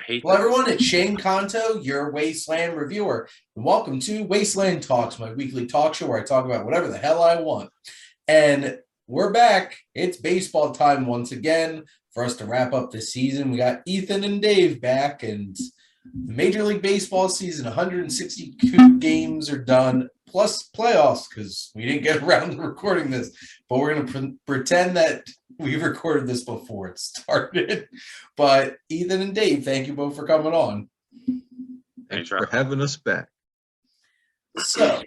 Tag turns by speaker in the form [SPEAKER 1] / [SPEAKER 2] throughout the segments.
[SPEAKER 1] hate
[SPEAKER 2] Well,
[SPEAKER 1] this.
[SPEAKER 2] everyone, it's Shane Conto, your Wasteland reviewer. And welcome to Wasteland Talks, my weekly talk show where I talk about whatever the hell I want. And we're back. It's baseball time once again for us to wrap up this season. We got Ethan and Dave back, and the Major League Baseball season, 162 games are done, plus playoffs, because we didn't get around to recording this. But we're going to pretend that we recorded this before it started. But Ethan and Dave, thank you both for coming on.
[SPEAKER 3] Thanks for having us back.
[SPEAKER 2] So,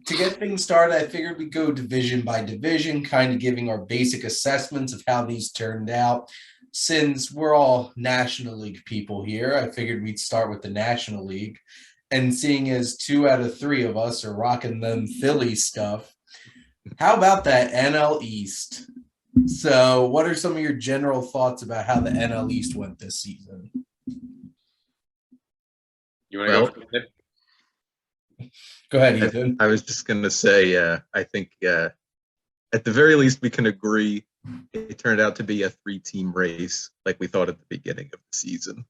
[SPEAKER 2] to get things started, I figured we'd go division by division, kind of giving our basic assessments of how these turned out. Since we're all National League people here, I figured we'd start with the National League. And seeing as 2 out of 3 of us are rocking them Philly stuff, how about that NL East? So, what are some of your general thoughts about how the NL East went this season?
[SPEAKER 1] You want to go for it?
[SPEAKER 2] Go ahead, Ethan.
[SPEAKER 3] I was just going to say, I think at the very least we can agree it turned out to be a 3-team race like we thought at the beginning of the season.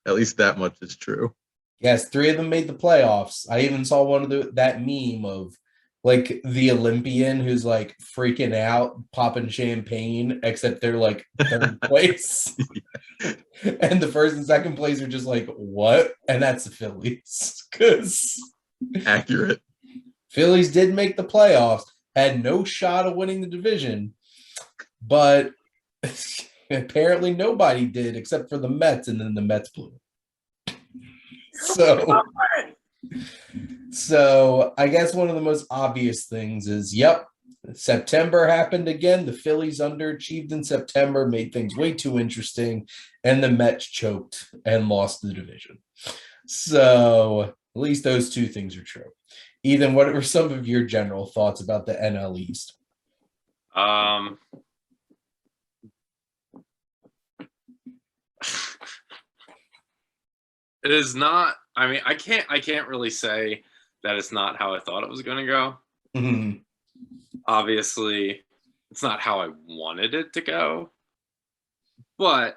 [SPEAKER 3] At least that much is true.
[SPEAKER 2] Yes, 3 of them made the playoffs. I even saw one of that meme of like the Olympian who's like freaking out, popping champagne, except they're like 3rd place. And the 1st and 2nd place are just like, what? And that's the Phillies. Because
[SPEAKER 3] accurate.
[SPEAKER 2] Phillies did make the playoffs, had no shot of winning the division, but apparently nobody did except for the Mets, and then the Mets blew. So I guess one of the most obvious things is, September happened again. The Phillies underachieved in September, made things way too interesting, and the Mets choked and lost the division. So at least those 2 things are true. Ethan, what are some of your general thoughts about the NL East?
[SPEAKER 1] It is not. I mean, I can't really say that it's not how I thought it was going to go.
[SPEAKER 2] Mm-hmm.
[SPEAKER 1] Obviously, it's not how I wanted it to go. But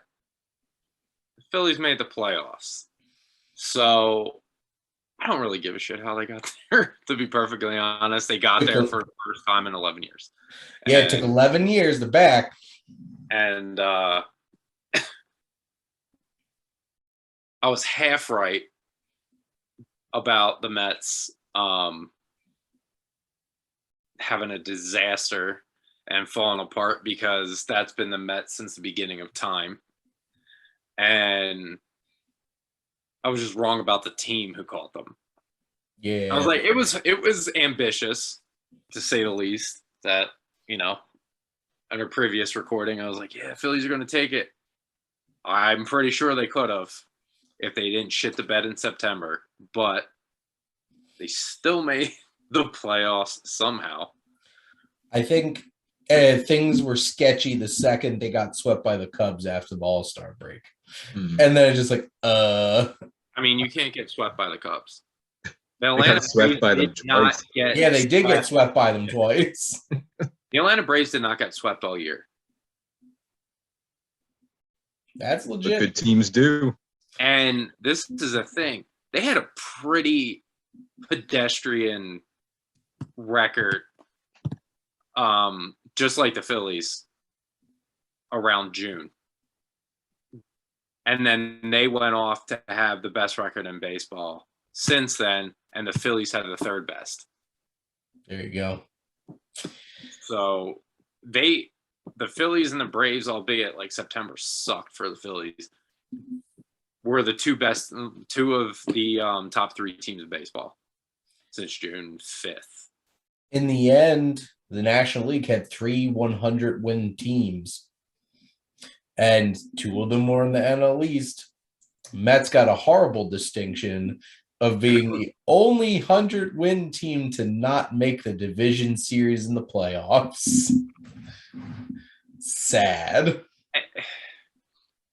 [SPEAKER 1] the Phillies made the playoffs. So I don't really give a shit how they got there, to be perfectly honest. They got there for the first time in 11 years.
[SPEAKER 2] Yeah, it took 11 years to back.
[SPEAKER 1] And I was half right about the Mets having a disaster and falling apart, because that's been the Mets since the beginning of time. And I was just wrong about the team who called them.
[SPEAKER 2] Yeah.
[SPEAKER 1] I was like, it was ambitious, to say the least. That, in a previous recording, I was like, yeah, Phillies are going to take it. I'm pretty sure they could have if they didn't shit the bed in September, but they still made the playoffs somehow.
[SPEAKER 2] I think things were sketchy the second they got swept by the Cubs after the All-Star break.
[SPEAKER 3] Hmm.
[SPEAKER 2] And then it's just like,
[SPEAKER 1] I mean, you can't get swept by the Cubs. The
[SPEAKER 3] They got swept by them twice.
[SPEAKER 2] Yeah, they did get swept by them twice.
[SPEAKER 1] The Atlanta Braves did not get swept all year.
[SPEAKER 2] That's
[SPEAKER 3] What
[SPEAKER 2] legit.
[SPEAKER 3] good teams do.
[SPEAKER 1] And this is a thing. They had a pretty pedestrian record, just like the Phillies, around June. And then they went off to have the best record in baseball since then, and the Phillies had the 3rd best.
[SPEAKER 2] There you go.
[SPEAKER 1] So the Phillies and the Braves, albeit like September sucked for the Phillies, were the 2 of the top 3 teams in baseball since June 5th.
[SPEAKER 2] In the end, the National League had 3 100-win teams, and 2 of them were in the NL East. Mets got a horrible distinction of being the only 100-win team to not make the division series in the playoffs. Sad.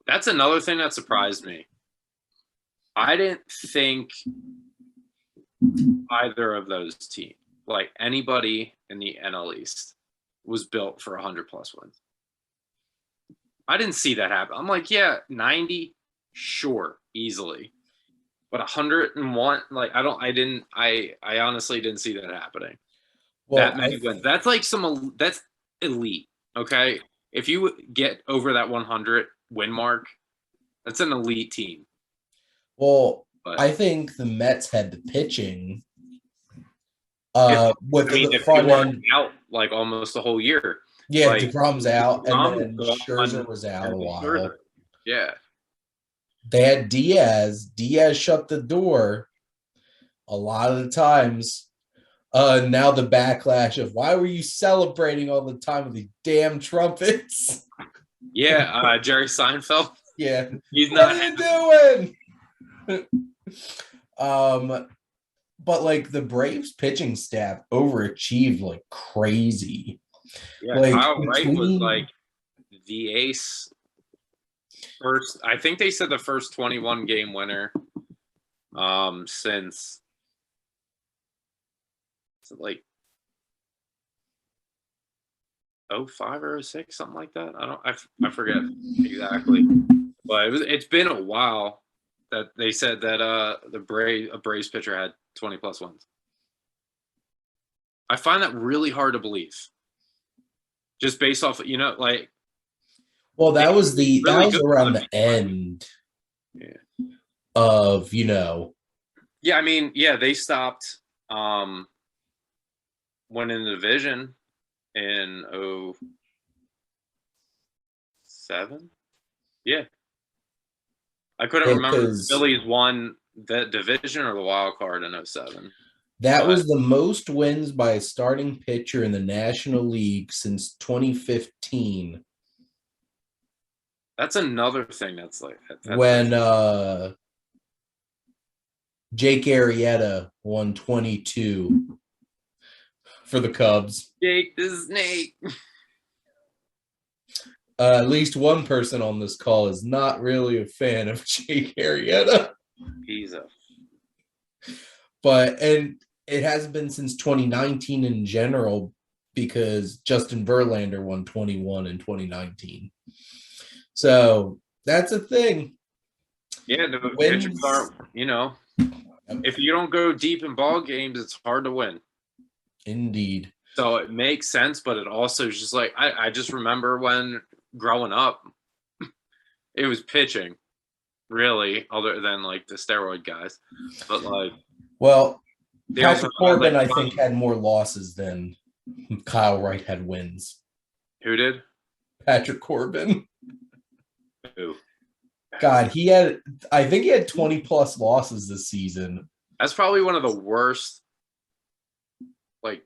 [SPEAKER 1] That's another thing that surprised me. I didn't think either of those teams, like anybody in the NL East, was built for 100+ wins. I didn't see that happen. I'm like, yeah, 90, Sure, easily. But 101, like I honestly didn't see that happening.
[SPEAKER 2] Well,
[SPEAKER 1] That many wins. That's like that's elite. Okay. If you get over that 100 win mark, that's an elite team.
[SPEAKER 2] Well,
[SPEAKER 1] But
[SPEAKER 2] I think the Mets had the pitching with
[SPEAKER 1] if
[SPEAKER 2] the
[SPEAKER 1] they
[SPEAKER 2] front
[SPEAKER 1] weren't
[SPEAKER 2] end.
[SPEAKER 1] out like almost the whole year.
[SPEAKER 2] Yeah,
[SPEAKER 1] Like,
[SPEAKER 2] DeGrom's out, and
[SPEAKER 1] DeGrom
[SPEAKER 2] then
[SPEAKER 1] gone,
[SPEAKER 2] Scherzer was out a
[SPEAKER 1] and
[SPEAKER 2] while.
[SPEAKER 1] Scherzer. Yeah.
[SPEAKER 2] They had Diaz. Diaz shut the door a lot of the times. Now the backlash of why were you celebrating all the time with the damn trumpets?
[SPEAKER 1] Yeah, Jerry Seinfeld.
[SPEAKER 2] Yeah,
[SPEAKER 1] He's
[SPEAKER 2] what
[SPEAKER 1] not
[SPEAKER 2] are you doing? But like the Braves pitching staff overachieved like crazy.
[SPEAKER 1] Yeah,
[SPEAKER 2] Like
[SPEAKER 1] Kyle Wright was like the ace. First, I think they said the first 21 game winner since like 05 or 06, something like that. I forget exactly. But it's been a while that they said that a Braves pitcher had 20 plus wins. I find that really hard to believe. Just based off, like.
[SPEAKER 2] Well, that was around the end of,
[SPEAKER 1] Yeah, I mean, yeah, they stopped winning the division in 07. Yeah. I couldn't remember if the Phillies won the division or the wild card in 07.
[SPEAKER 2] That was the most wins by a starting pitcher in the National League since 2015.
[SPEAKER 1] That's another thing that's like
[SPEAKER 2] when Jake Arrieta won 22 for the Cubs.
[SPEAKER 1] Jake the Snake.
[SPEAKER 2] At least one person on this call is not really a fan of Jake Arrieta. And it hasn't been since 2019 in general because Justin Verlander won 21 in 2019. So that's a thing.
[SPEAKER 1] Yeah, the pitchers are, if you don't go deep in ball games, it's hard to win.
[SPEAKER 2] Indeed.
[SPEAKER 1] So it makes sense, but it also is just like, I just remember when growing up, it was pitching, really, other than like the steroid guys. But like,
[SPEAKER 2] well, Patrick Corbin, I think, had more losses than Kyle Wright had wins.
[SPEAKER 1] Who did?
[SPEAKER 2] Patrick Corbin.
[SPEAKER 1] Who?
[SPEAKER 2] God, I think he had 20 plus losses this season.
[SPEAKER 1] That's probably one of the worst. Like,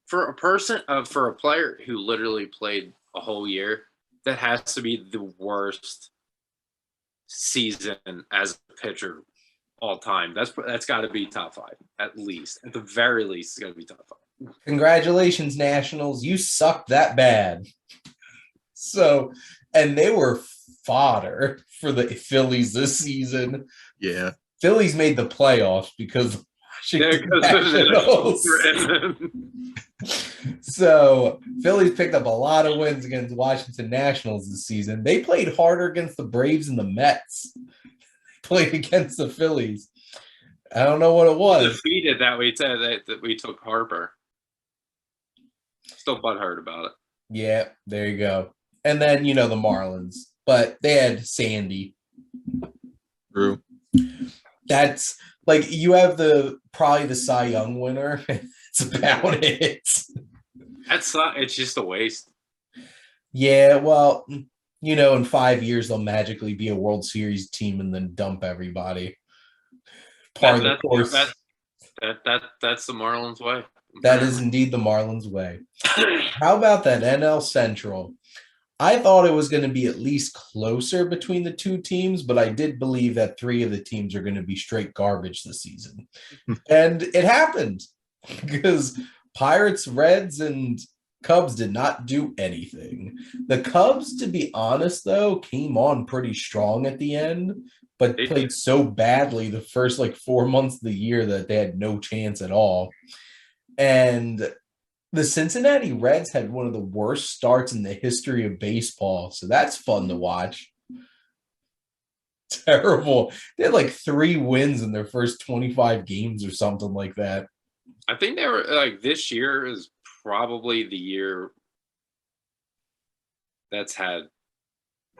[SPEAKER 1] for a player who literally played a whole year, that has to be the worst season as a pitcher all time. That's got to be top 5 at least. At the very least, it's got to be top 5.
[SPEAKER 2] Congratulations, Nationals! You sucked that bad. So, and they were fodder for the Phillies this season.
[SPEAKER 3] Yeah,
[SPEAKER 2] Phillies made the playoffs because of Nationals. So Phillies picked up a lot of wins against Washington Nationals this season. They played harder against the Braves and the Mets. They played against the Phillies. I don't know what it was.
[SPEAKER 1] Defeated that we said that we took Harper. Still butthurt about it.
[SPEAKER 2] Yeah, there you go. And then the Marlins, but they had Sandy.
[SPEAKER 3] True.
[SPEAKER 2] That's like you have probably the Cy Young winner. It's about it.
[SPEAKER 1] It's just a waste.
[SPEAKER 2] Yeah, well, in 5 years they'll magically be a World Series team and then dump everybody.
[SPEAKER 1] That's the Marlins way.
[SPEAKER 2] That is indeed the Marlins way. How about that NL Central? I thought it was going to be at least closer between the two teams, but I did believe that 3 of the teams are going to be straight garbage this season. And it happened because Pirates, Reds, and Cubs did not do anything. The Cubs, to be honest, though, came on pretty strong at the end, but played so badly the first 4 months of the year that they had no chance at all. And the Cincinnati Reds had one of the worst starts in the history of baseball, so that's fun to watch. terrible. They had like 3 wins in their first 25 games or something like that.
[SPEAKER 1] I think they were like this year is probably the year that's had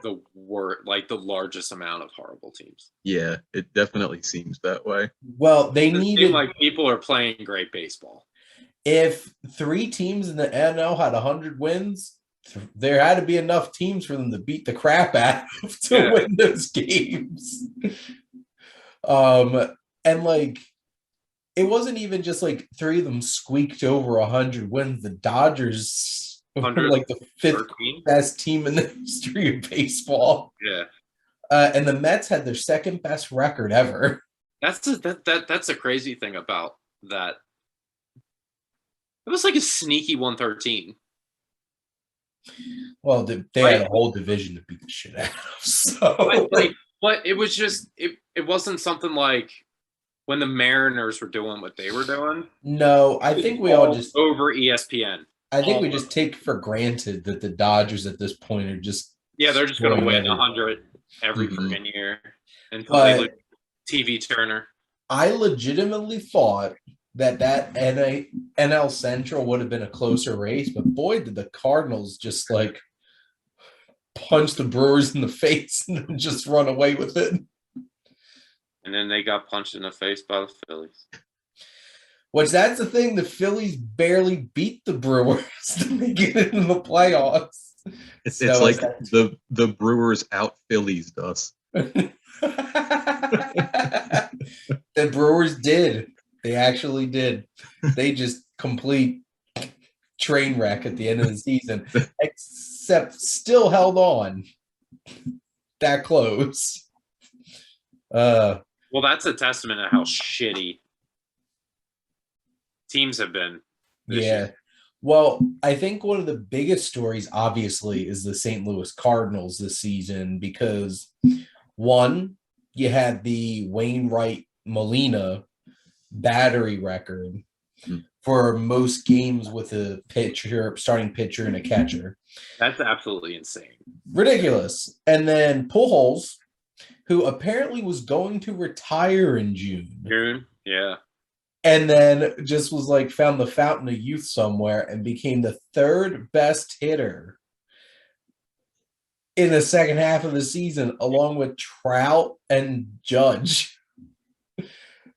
[SPEAKER 1] the largest amount of horrible teams.
[SPEAKER 3] Yeah, it definitely seems that way.
[SPEAKER 2] Well, they
[SPEAKER 1] It
[SPEAKER 2] needed
[SPEAKER 1] seems like people are playing great baseball.
[SPEAKER 2] if 3 teams in the NL had 100 wins, there had to be enough teams for them to beat the crap out of to win those games. And like it wasn't even just like 3 of them squeaked over 100 wins. The Dodgers were like the 5th best team in the history of baseball.
[SPEAKER 1] Yeah.
[SPEAKER 2] And the Mets had their 2nd best record ever.
[SPEAKER 1] That's a crazy thing about that. It was like a sneaky 113.
[SPEAKER 2] Well, they had a whole division to beat the shit out of. So,
[SPEAKER 1] but it was just it wasn't something like when the Mariners were doing what they were doing.
[SPEAKER 2] No, I think we all just
[SPEAKER 1] over ESPN.
[SPEAKER 2] I think we just take for granted that the Dodgers at this point are just
[SPEAKER 1] they're just going to win 100 every freaking year until they lose TV Turner.
[SPEAKER 2] I legitimately thought that NL Central would have been a closer race, but boy, did the Cardinals just like punch the Brewers in the face and then just run away with it.
[SPEAKER 1] And then they got punched in the face by the Phillies.
[SPEAKER 2] Which that's the thing, the Phillies barely beat the Brewers to make it in the playoffs.
[SPEAKER 3] It's like the Brewers out Phillies us.
[SPEAKER 2] The Brewers did. They actually did. They just complete train wreck at the end of the season, except still held on that close.
[SPEAKER 1] Well, that's a testament to how shitty teams have been this year.
[SPEAKER 2] Well, I think one of the biggest stories, obviously, is the St. Louis Cardinals this season because, one, you had the Wainwright Molina battery record for most games with a starting pitcher and a catcher.
[SPEAKER 1] That's absolutely insane.
[SPEAKER 2] Ridiculous. And then Pujols, who apparently was going to retire in June.
[SPEAKER 1] Yeah.
[SPEAKER 2] And then just was like found the fountain of youth somewhere and became the 3rd best hitter in the second half of the season, along with Trout and Judge.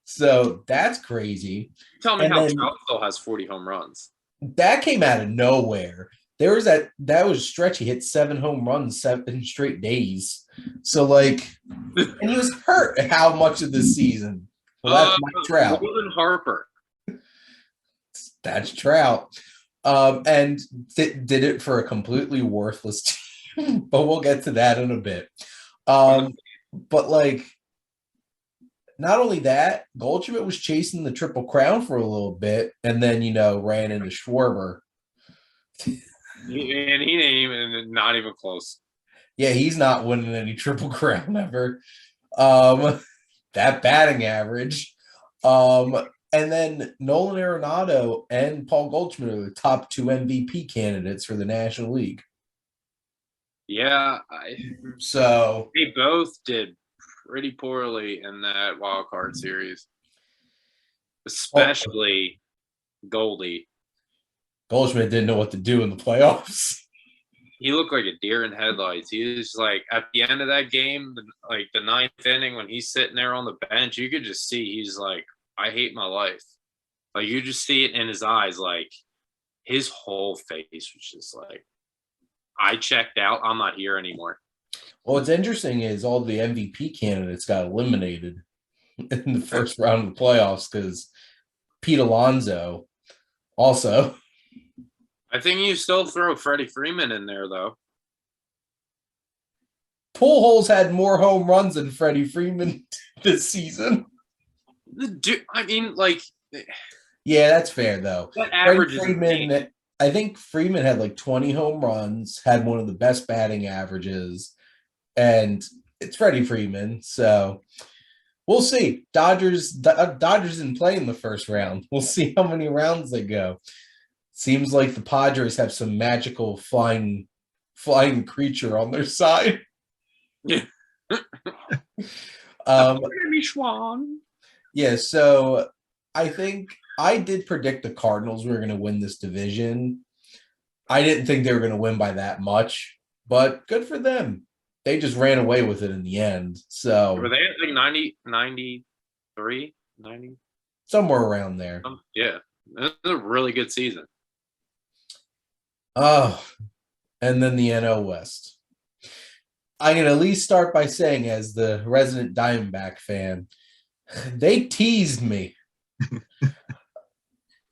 [SPEAKER 2] So that's crazy.
[SPEAKER 1] Tell me how Trout still has 40 home runs.
[SPEAKER 2] That came out of nowhere. There was that was a stretch. He hit 7 home runs 7 straight days. So like, and he was hurt how much of this season? Well, that's Mike Trout.
[SPEAKER 1] Golden Harper.
[SPEAKER 2] That's Trout. And did it for a completely worthless team. But we'll get to that in a bit. But like, not only that, Goldschmidt was chasing the Triple Crown for a little bit and then, ran into Schwarber.
[SPEAKER 1] And he ain't even, not even close.
[SPEAKER 2] Yeah, he's not winning any Triple Crown ever. That batting average. And then Nolan Arenado and Paul Goldschmidt are the top 2 MVP candidates for the National League.
[SPEAKER 1] Yeah.
[SPEAKER 2] So
[SPEAKER 1] they both did pretty poorly in that wild card series, especially Goldie.
[SPEAKER 2] Goldschmidt didn't know what to do in the playoffs.
[SPEAKER 1] He looked like a deer in headlights. He was like at the end of that game, like the 9th inning, when he's sitting there on the bench, you could just see he's like, I hate my life. Like you just see it in his eyes, like his whole face was just like, I checked out. I'm not here anymore.
[SPEAKER 2] Well, what's interesting is all the MVP candidates got eliminated in the first round of the playoffs because Pete Alonso also.
[SPEAKER 1] I think you still throw Freddie Freeman in there, though.
[SPEAKER 2] Pujols had more home runs than Freddie Freeman this season.
[SPEAKER 1] I mean, like...
[SPEAKER 2] Yeah, that's fair, though.
[SPEAKER 1] That average
[SPEAKER 2] Freeman, I think Freeman had like 20 home runs, had one of the best batting averages, and it's Freddie Freeman, so we'll see. Dodgers didn't play in the first round. We'll see how many rounds they go. Seems like the Padres have some magical flying creature on their side.
[SPEAKER 1] Yeah. Schwan.
[SPEAKER 2] Yeah, so I think I did predict the Cardinals were going to win this division. I didn't think they were going to win by that much, but good for them. They just ran away with it in the end. So
[SPEAKER 1] Were they at like 90, 93, 90?
[SPEAKER 2] Somewhere around there.
[SPEAKER 1] Yeah, it was a really good season.
[SPEAKER 2] Oh, and then the NL West. I can at least start by saying, as the resident Diamondback fan, they teased me.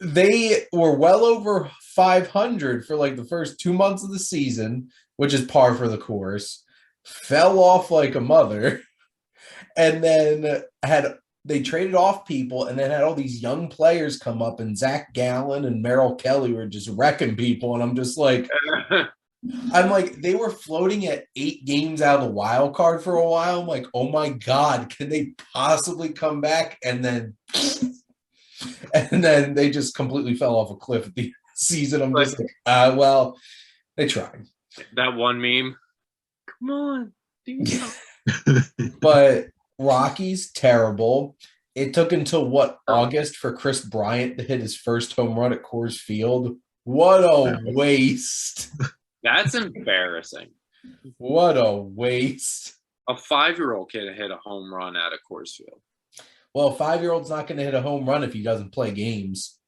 [SPEAKER 2] They were well over 500 for like the first 2 months of the season, which is par for the course. Fell off like a mother, and then they traded off people, and then had all these young players come up, and Zach Gallen and Merrill Kelly were just wrecking people, and I'm like, they were floating at 8 games out of the wild card for a while. I'm like, oh my God, can they possibly come back? And then they just completely fell off a cliff at the season. I'm just like, well, they tried.
[SPEAKER 1] That one meme. Come on.
[SPEAKER 2] But Rockies, terrible. It took until August for Chris Bryant to hit his first home run at Coors Field. What a waste.
[SPEAKER 1] That's embarrassing.
[SPEAKER 2] What a waste.
[SPEAKER 1] A 5-year-old kid hit a home run at a Coors Field.
[SPEAKER 2] Well, a 5-year-old's not going to hit a home run if he doesn't play games.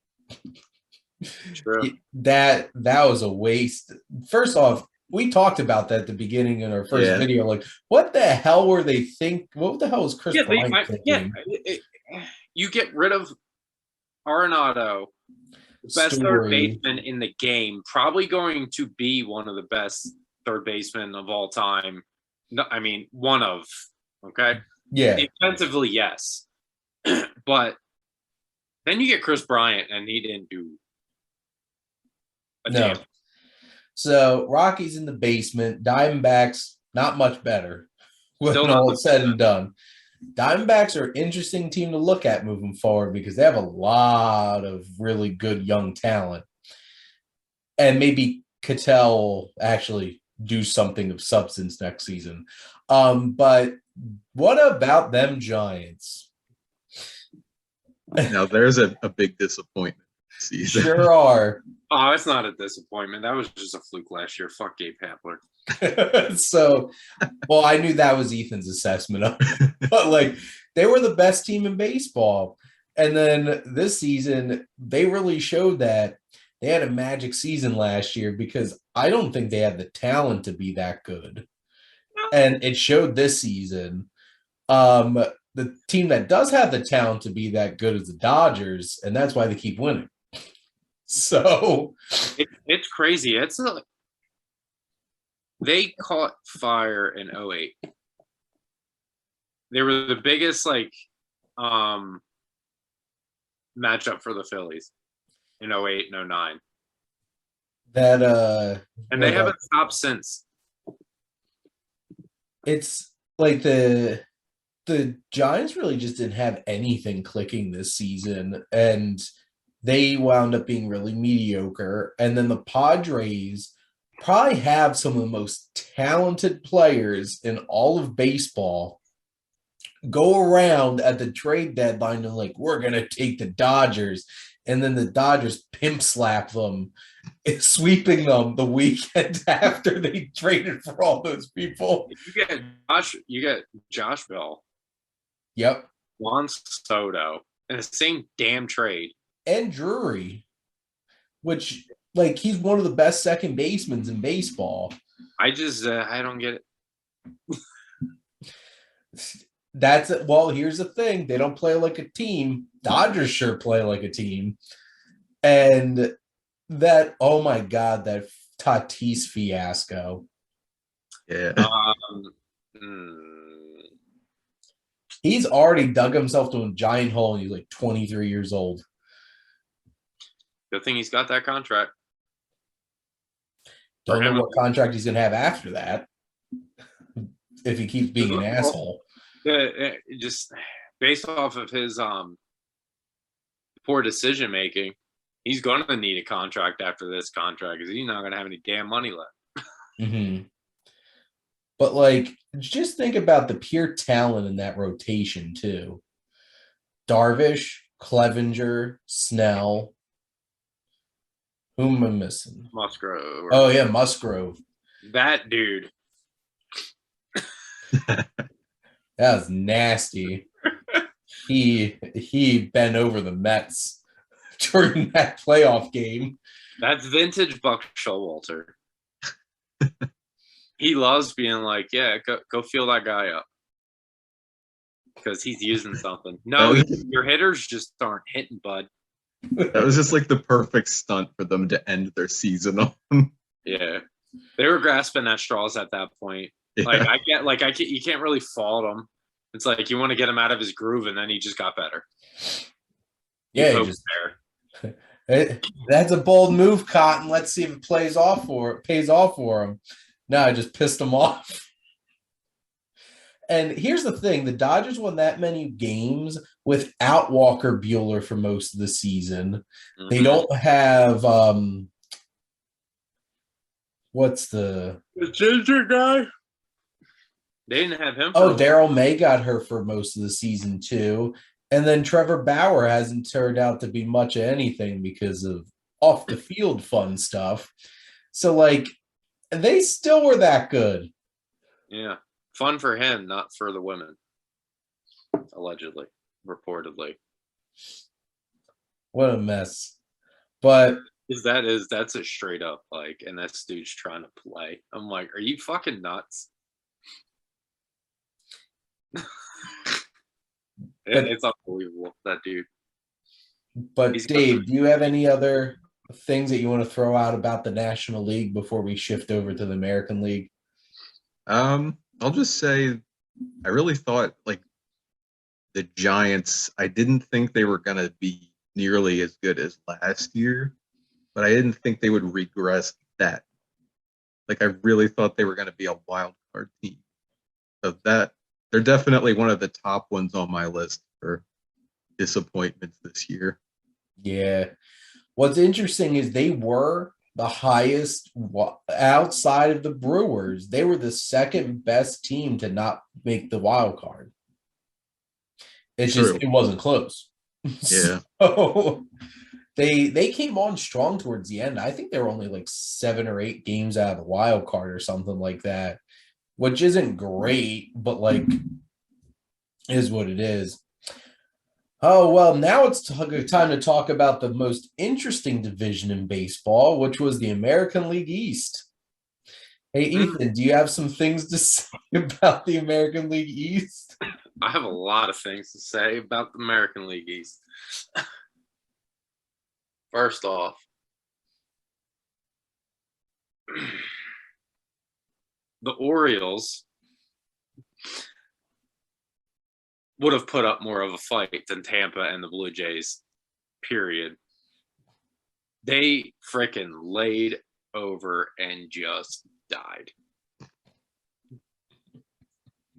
[SPEAKER 1] True.
[SPEAKER 2] That was a waste. First off, we talked about that at the beginning in our first video. Like, what the hell were they think? What the hell was Chris Bryant thinking?
[SPEAKER 1] You get rid of Arenado, best third baseman in the game, probably going to be one of the best third basemen of all time. No, I mean, one of, okay?
[SPEAKER 2] Yeah.
[SPEAKER 1] Defensively, yes. But then you get Chris Bryant, and he didn't do a damn.
[SPEAKER 2] So Rockies in the basement, Diamondbacks not much better when all is said and done. Diamondbacks are an interesting team to look at moving forward because they have a lot of really good young talent. And maybe Cattell will actually do something of substance next season. But what about them Giants?
[SPEAKER 3] Now, there's a big disappointment this season.
[SPEAKER 2] Sure are.
[SPEAKER 1] Oh, it's not a disappointment. That was just a fluke last year. Fuck Gabe Kapler.
[SPEAKER 2] So, well, I knew that was Ethan's assessment of it. But, like, they were the best team in baseball. And then this season, they really showed that they had a magic season last year because I don't think they had the talent to be that good. And it showed this season. The team that does have the talent to be that good is the Dodgers, and that's why they keep winning. So
[SPEAKER 1] it's crazy. They caught fire in 2008. They were the biggest matchup for the Phillies in 2008 and 2009. And they haven't stopped since.
[SPEAKER 2] It's like the Giants really just didn't have anything clicking this season, and they wound up being really mediocre. And then the Padres probably have some of the most talented players in all of baseball go around at the trade deadline and like, we're going to take the Dodgers. And then the Dodgers pimp slap them, sweeping them the weekend after they traded for all those people.
[SPEAKER 1] You get Josh Bell.
[SPEAKER 2] Yep.
[SPEAKER 1] Juan Soto in the same damn trade.
[SPEAKER 2] And Drury, which, like, he's one of the best second basemen in baseball.
[SPEAKER 1] I don't get
[SPEAKER 2] it. Well, here's the thing. They don't play like a team. Dodgers sure play like a team. And that, oh my God, that Tatis fiasco.
[SPEAKER 3] Yeah.
[SPEAKER 2] He's already dug himself to a giant hole, and he's like 23 years old.
[SPEAKER 1] Good thing he's got that contract.
[SPEAKER 2] Don't know what contract he's going to have after that if he keeps being an asshole.
[SPEAKER 1] Just based off of his poor decision making, he's going to need a contract after this contract because he's not going to have any damn money left.
[SPEAKER 2] Mm-hmm. But like, just think about the pure talent in that rotation too. Darvish, Clevenger, Snell. Who am I missing?
[SPEAKER 1] Musgrove.
[SPEAKER 2] Oh yeah, Musgrove.
[SPEAKER 1] That dude.
[SPEAKER 2] That was nasty. He bent over the Mets during that playoff game.
[SPEAKER 1] That's vintage Buck Showalter. He loves being like, yeah, go feel that guy up. Because he's using something. No, your hitters just aren't hitting, bud.
[SPEAKER 3] That was just like the perfect stunt for them to end their season on.
[SPEAKER 1] Yeah. They were grasping at straws at that point.
[SPEAKER 3] Yeah.
[SPEAKER 1] You can't really fault him. It's like you want to get him out of his groove, and then he just got better.
[SPEAKER 2] Yeah, that's a bold move, Cotton. Let's see if it pays off for him. No, I just pissed him off. And here's the thing: the Dodgers won that many games without Walker Buehler for most of the season. Mm-hmm. They don't have what's the
[SPEAKER 1] ginger guy? They didn't have him.
[SPEAKER 2] Oh, Daryl May got hurt for most of the season too. And then Trevor Bauer hasn't turned out to be much of anything because of off the field fun stuff. So like they still were that good.
[SPEAKER 1] Yeah. Fun for him, not for the women. Allegedly, reportedly.
[SPEAKER 2] What a mess. But
[SPEAKER 1] that's a straight up like, and that dude's trying to play. I'm like, are you fucking nuts? It's unbelievable, that dude.
[SPEAKER 2] But Dave, do you have any other things that you want to throw out about the National League before we shift over to the American League?
[SPEAKER 3] I'll just say I really thought like the Giants, I didn't think they were going to be nearly as good as last year, but I didn't think they would regress that. Like I really thought they were going to be a wild card team. So that they're definitely one of the top ones on my list for disappointments this year.
[SPEAKER 2] Yeah. What's interesting is they were the highest outside of the Brewers. They were the second best team to not make the wild card. It wasn't close.
[SPEAKER 3] Yeah.
[SPEAKER 2] So they came on strong towards the end. I think they were only like 7 or 8 games out of the wild card or something like that, which isn't great, but like is what it is. Oh, well, now it's time to talk about the most interesting division in baseball, which was the American League East. Hey, Ethan, do you have some things to say about the American League East?
[SPEAKER 1] I have a lot of things to say about the American League East. First off, the Orioles would have put up more of a fight than Tampa and the Blue Jays, period. They freaking laid over and just died.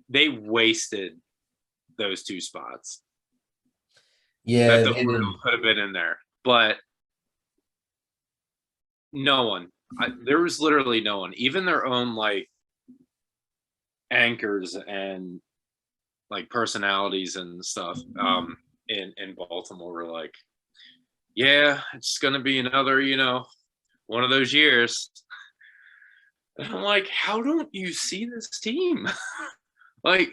[SPEAKER 1] They wasted those 2 spots.
[SPEAKER 2] Yeah,
[SPEAKER 1] that the Orioles could have been in there, but no one. There was literally no one. Even their own like anchors and like personalities and stuff in Baltimore were like, yeah, it's gonna be another, one of those years. And I'm like, how don't you see this team? Like,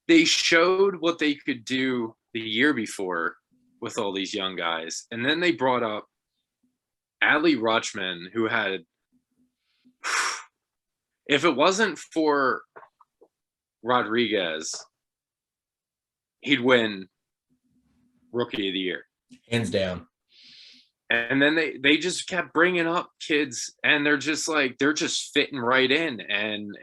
[SPEAKER 1] they showed what they could do the year before with all these young guys, and then they brought up Adley Rutschman, who had, if it wasn't for Rodriguez, he'd win Rookie of the Year.
[SPEAKER 2] Hands down.
[SPEAKER 1] And then they just kept bringing up kids, and they're just fitting right in. And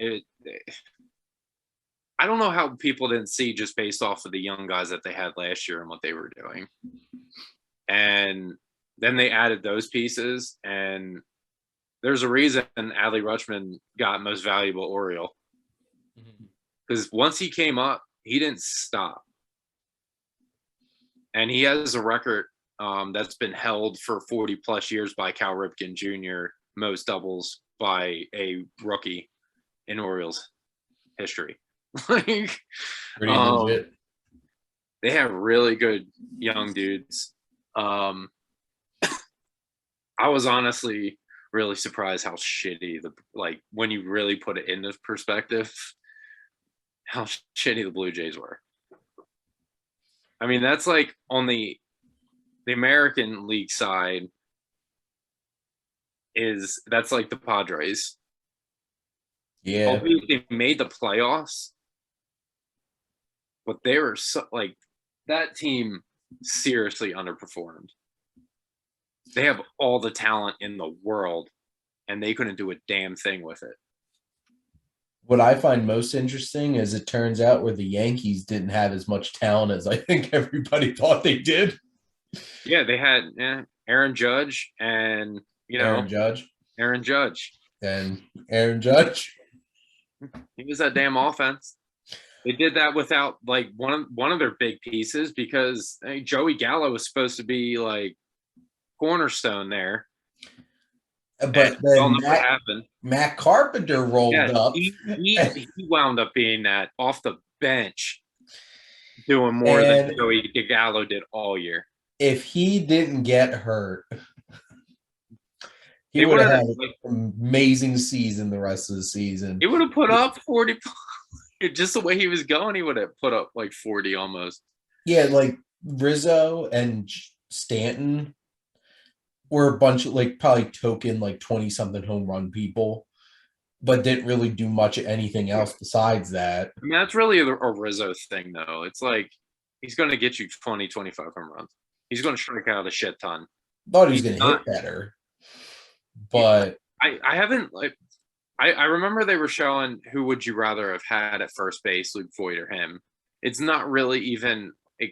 [SPEAKER 1] I don't know how people didn't see just based off of the young guys that they had last year and what they were doing. And then they added those pieces, and there's a reason Adley Rutschman got most valuable Oriole. Because once he came up, he didn't stop. And he has a record that's been held for 40 plus years by Cal Ripken Jr., most doubles by a rookie in Orioles history. Like,
[SPEAKER 2] Pretty legit.
[SPEAKER 1] they have really good young dudes. I was honestly really surprised how shitty when you really put it into perspective, how shitty the Blue Jays were. I mean, that's like on the American League side that's like the Padres.
[SPEAKER 2] Yeah.
[SPEAKER 1] Although they made the playoffs, but they were that team seriously underperformed. They have all the talent in the world, and they couldn't do a damn thing with it.
[SPEAKER 2] What I find most interesting is it turns out where the Yankees didn't have as much talent as I think everybody thought they did.
[SPEAKER 1] Yeah, they had Aaron Judge and
[SPEAKER 2] Aaron Judge. And Aaron Judge.
[SPEAKER 1] He was that damn offense. They did that without like one of their big pieces because Joey Gallo was supposed to be like cornerstone there.
[SPEAKER 2] But then Matt Carpenter rolled up.
[SPEAKER 1] He wound up being that off the bench, doing more than Joey Gallo did all year.
[SPEAKER 2] If he didn't get hurt, he would have had an amazing season the rest of the season.
[SPEAKER 1] He would have put up 40. Just the way he was going, he would have put up like 40 almost.
[SPEAKER 2] Yeah, like Rizzo and Stanton were a bunch of like probably token like 20-something home run people, but didn't really do much of anything else besides that.
[SPEAKER 1] I mean, that's really a Rizzo thing, though. It's like he's going to get you 20, 25 home runs. He's going to strike out a shit ton.
[SPEAKER 2] Thought he was going to hit better, but
[SPEAKER 1] I haven't like. I remember they were showing who would you rather have had at first base, Luke Voit or him. It's not really even it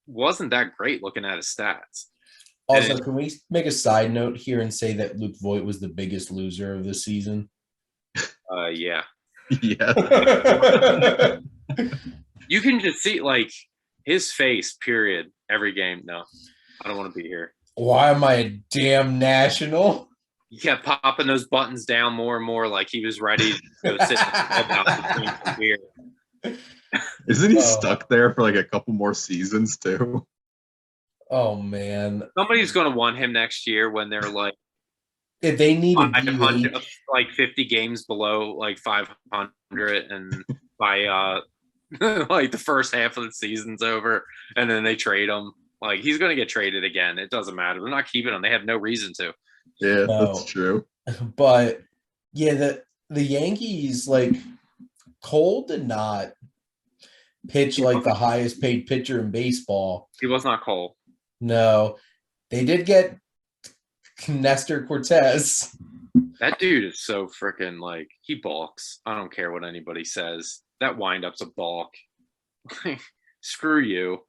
[SPEAKER 1] wasn't that great looking at his stats.
[SPEAKER 2] Also, can we make a side note here and say that Luke Voit was the biggest loser of the season?
[SPEAKER 1] Yeah.
[SPEAKER 3] Yeah.
[SPEAKER 1] You can just see like his face, period, every game. No, I don't want to be here.
[SPEAKER 2] Why am I a damn national?
[SPEAKER 1] He kept popping those buttons down more and more like he was ready to go sit in the clubhouse and beer.
[SPEAKER 3] Isn't he stuck there for like a couple more seasons too?
[SPEAKER 2] Oh man.
[SPEAKER 1] Somebody's gonna want him next year when they're like
[SPEAKER 2] if they need
[SPEAKER 1] like 50 games below like 500 and by like the first half of the season's over and then they trade him. Like he's gonna get traded again. It doesn't matter. They're not keeping him. They have no reason to.
[SPEAKER 3] Yeah, that's true.
[SPEAKER 2] But yeah, the Yankees, like Cole did not pitch like the highest paid pitcher in baseball.
[SPEAKER 1] He was not Cole.
[SPEAKER 2] No. They did get Nestor Cortez.
[SPEAKER 1] That dude is so freaking like he balks. I don't care what anybody says. That windup's a balk. Screw you.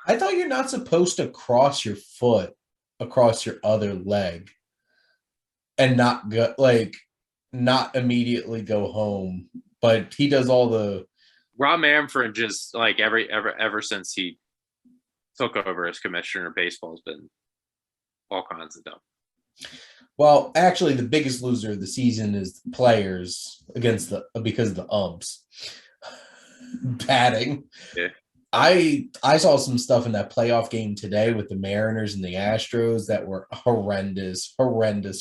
[SPEAKER 2] I thought you're not supposed to cross your foot across your other leg and not go not immediately go home. But he does all the
[SPEAKER 1] Rob Manfred just like ever since he took over as commissioner of baseball has been all kinds of dumb.
[SPEAKER 2] Well, actually, the biggest loser of the season is the players because of the umps batting.
[SPEAKER 1] Yeah.
[SPEAKER 2] I saw some stuff in that playoff game today with the Mariners and the Astros that were horrendous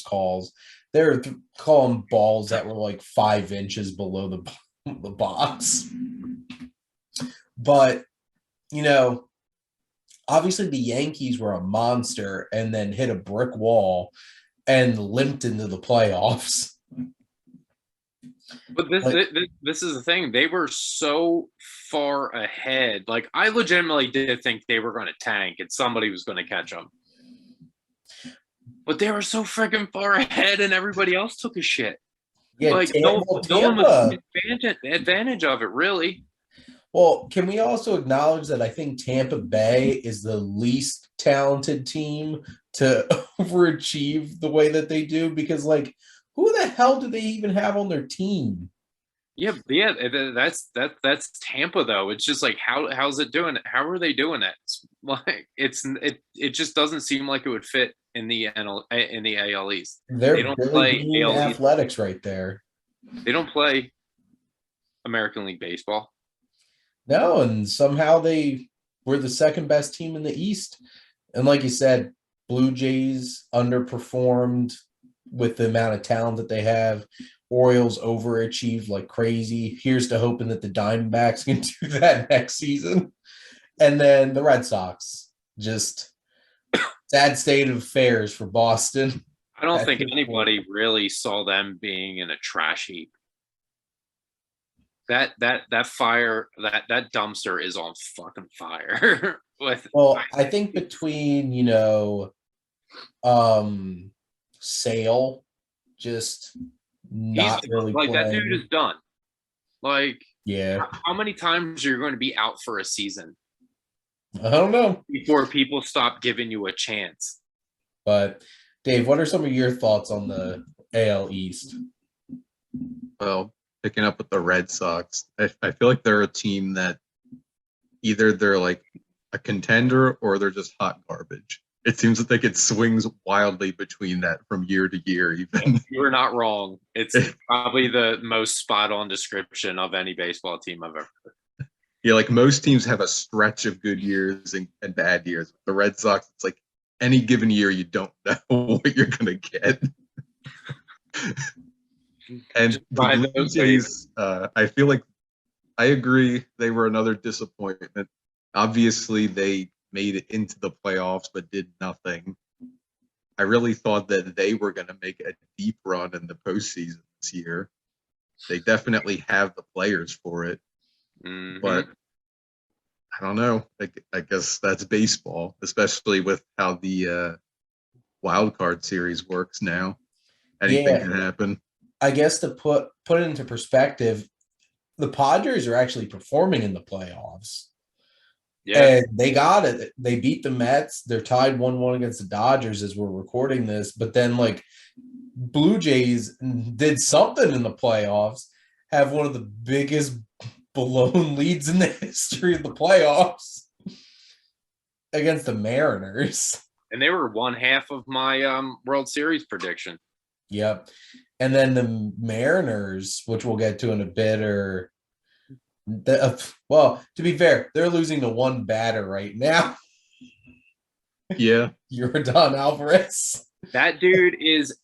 [SPEAKER 2] calls. They were calling balls that were like 5 inches below the box. But, you know, obviously the Yankees were a monster and then hit a brick wall and limped into the playoffs.
[SPEAKER 1] But this is the thing. They were so far ahead. Like, I legitimately did think they were going to tank and somebody was going to catch them. But they were so freaking far ahead and everybody else took a shit.
[SPEAKER 2] Yeah,
[SPEAKER 1] like, no one was advantage of it, really.
[SPEAKER 2] Well, can we also acknowledge that I think Tampa Bay is the least talented team to overachieve the way that they do? Because, like, who the hell do they even have on their team?
[SPEAKER 1] Yeah, that's Tampa though. It's just like how's it doing? How are they doing it? Like it just doesn't seem like it would fit in the AL East.
[SPEAKER 2] They don't play athletics right there.
[SPEAKER 1] They don't play. American League Baseball.
[SPEAKER 2] No, and somehow they were the second best team in the East. And like you said, Blue Jays underperformed with the amount of talent that they have. Orioles overachieved like crazy. Here's to hoping that the Diamondbacks can do that next season. And then the Red Sox, just sad state of affairs for Boston.
[SPEAKER 1] I don't think anybody really saw them being in a trash heap. That fire, that dumpster is on fucking fire.
[SPEAKER 2] I think between Sale just not really
[SPEAKER 1] like
[SPEAKER 2] playing.
[SPEAKER 1] That dude is done. Like,
[SPEAKER 2] yeah,
[SPEAKER 1] how many times are you going to be out for a season?
[SPEAKER 2] I don't know
[SPEAKER 1] before people stop giving you a chance.
[SPEAKER 2] But Dave, what are some of your thoughts on the AL East?
[SPEAKER 3] Well, picking up with the Red Sox, I feel like they're a team that either they're like a contender or they're just hot garbage. It seems that it swings wildly between that from year to year even.
[SPEAKER 1] You're not wrong. It's probably the most spot-on description of any baseball team I've ever heard.
[SPEAKER 3] Yeah, like most teams have a stretch of good years and bad years. The Red Sox, it's like any given year you don't know what you're going to get. And the Blue Jays, I feel like I agree they were another disappointment. Obviously, they made it into the playoffs but did nothing. I really thought that they were going to make a deep run in the postseason this year. They definitely have the players for it.
[SPEAKER 1] Mm-hmm.
[SPEAKER 3] But I don't know. I guess that's baseball, especially with how the wild card series works now. Anything can happen.
[SPEAKER 2] I guess to put it into perspective, the Padres are actually performing in the playoffs. Yeah. And they got it. They beat the Mets. They're tied 1-1 against the Dodgers as we're recording this. But then, like, Blue Jays did something in the playoffs, have one of the biggest blown leads in the history of the playoffs against the Mariners.
[SPEAKER 1] And they were one half of my World Series prediction.
[SPEAKER 2] Yep. And then the Mariners, which we'll get to in a bit, well, to be fair, they're losing to one batter right now.
[SPEAKER 3] Yeah.
[SPEAKER 2] Yordan Alvarez.
[SPEAKER 1] That dude is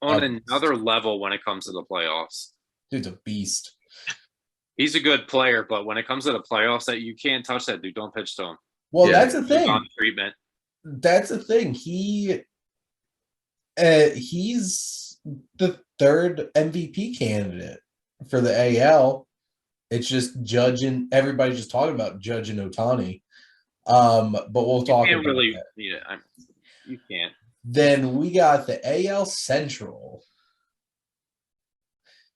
[SPEAKER 1] on another level when it comes to the playoffs.
[SPEAKER 2] Dude's a beast.
[SPEAKER 1] He's a good player, but when it comes to the playoffs, that you can't touch that dude. Don't pitch to him.
[SPEAKER 2] Well, that's the thing.
[SPEAKER 1] On treatment.
[SPEAKER 2] That's the thing. He's the third MVP candidate for the AL. It's just judging. Everybody's just talking about judging Ohtani. But we'll talk about that.
[SPEAKER 1] Yeah, you can't.
[SPEAKER 2] Then we got the AL Central,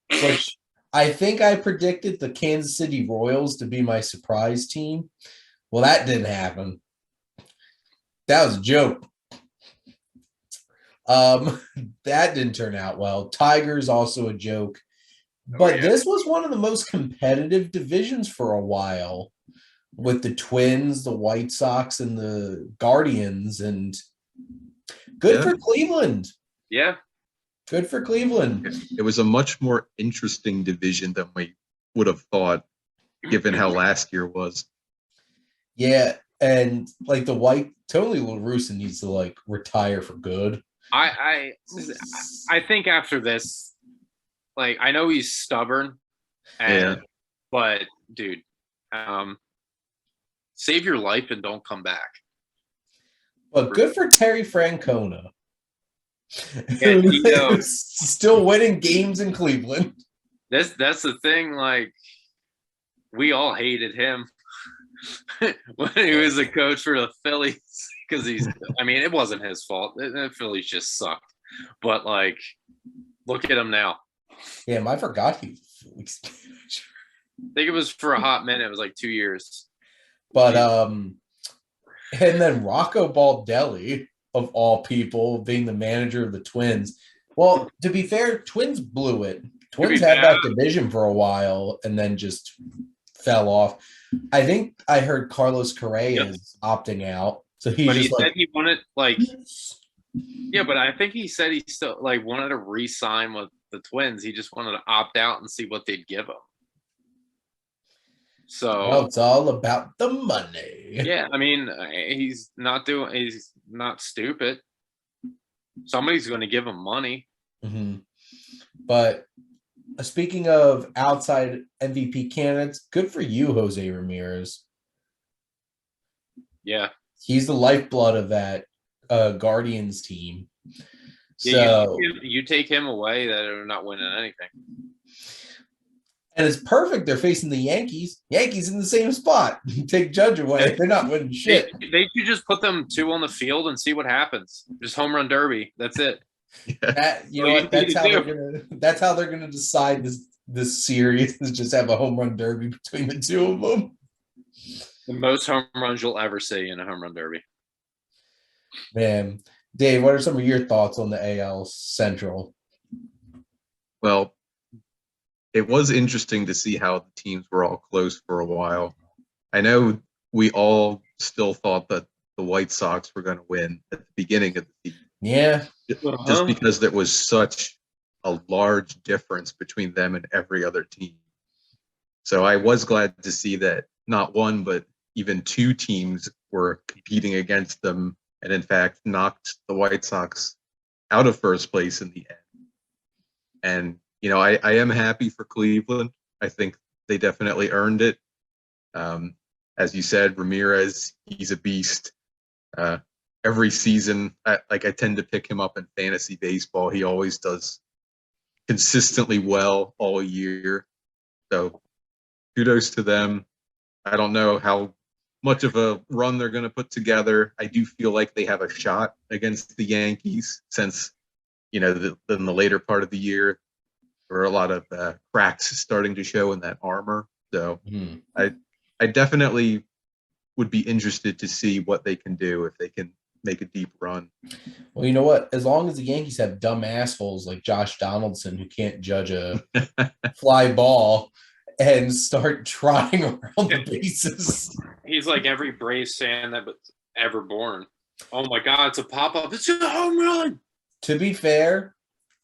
[SPEAKER 2] which I think I predicted the Kansas City Royals to be my surprise team. Well, that didn't happen. That was a joke. That didn't turn out well. Tigers also a joke. But this was one of the most competitive divisions for a while with the Twins, the White Sox, and the Guardians. And good for Cleveland.
[SPEAKER 1] Yeah.
[SPEAKER 2] Good for Cleveland.
[SPEAKER 3] It was a much more interesting division than we would have thought, given how last year was.
[SPEAKER 2] Yeah. And like Tony La Russa needs to like retire for good.
[SPEAKER 1] I think after this, like, I know he's stubborn, but dude, save your life and don't come back.
[SPEAKER 2] But good for Terry Francona. Still winning games in Cleveland.
[SPEAKER 1] That's the thing. Like, we all hated him when he was a coach for the Phillies because it wasn't his fault. The Phillies just sucked. But like, look at him now.
[SPEAKER 2] Damn, I forgot he was a Phillies manager.
[SPEAKER 1] I think it was for a hot minute. It was like 2 years.
[SPEAKER 2] But and then Rocco Baldelli, of all people, being the manager of the Twins. Well, to be fair, Twins blew it. Twins had that division for a while and then just fell off. I think I heard Carlos Correa is opting out. So he said
[SPEAKER 1] he wanted but I think he said he still wanted to re-sign with the Twins. He just wanted to opt out and see what they'd give him. So
[SPEAKER 2] it's all about the money.
[SPEAKER 1] yeah, I mean, he's not stupid. Somebody's going to give him money.
[SPEAKER 2] Mm-hmm. But speaking of outside MVP candidates, good for you, Jose Ramirez.
[SPEAKER 1] Yeah.
[SPEAKER 2] He's the lifeblood of that Guardians team.
[SPEAKER 1] Yeah,
[SPEAKER 2] So
[SPEAKER 1] you take him away, they're not winning anything.
[SPEAKER 2] And it's perfect. They're facing the Yankees. Yankees in the same spot. Take Judge away. They're not winning shit.
[SPEAKER 1] They should just put them two on the field and see what happens. Just home run derby. That's it.
[SPEAKER 2] You know what? That's how they're gonna decide this series is just have a home run derby between the two of them.
[SPEAKER 1] The most home runs you'll ever see in a home run derby.
[SPEAKER 2] Man, Dave, what are some of your thoughts on the AL Central?
[SPEAKER 3] Well, it was interesting to see how the teams were all close for a while. I know we all still thought that the White Sox were going to win at the beginning of the season.
[SPEAKER 2] Yeah.
[SPEAKER 3] Just because there was such a large difference between them and every other team. So I was glad to see that not one, but even two teams were competing against them and, in fact, knocked the White Sox out of first place in the end. And, you know, I am happy for Cleveland. I think they definitely earned it. As you said, Ramirez, he's a beast. Every season, I tend to pick him up in fantasy baseball. He always does consistently well all year. So kudos to them. I don't know how much of a run they're going to put together. I do feel like they have a shot against the Yankees since, you know, in the later part of the year, there were a lot of cracks starting to show in that armor. So I definitely would be interested to see what they can do if they can make a deep run.
[SPEAKER 2] Well, you know what? As long as the Yankees have dumb assholes like Josh Donaldson who can't judge a fly ball and start trotting around the bases.
[SPEAKER 1] He's like every Braves fan that was ever born. Oh my God, it's a pop-up. It's a home run.
[SPEAKER 2] To be fair,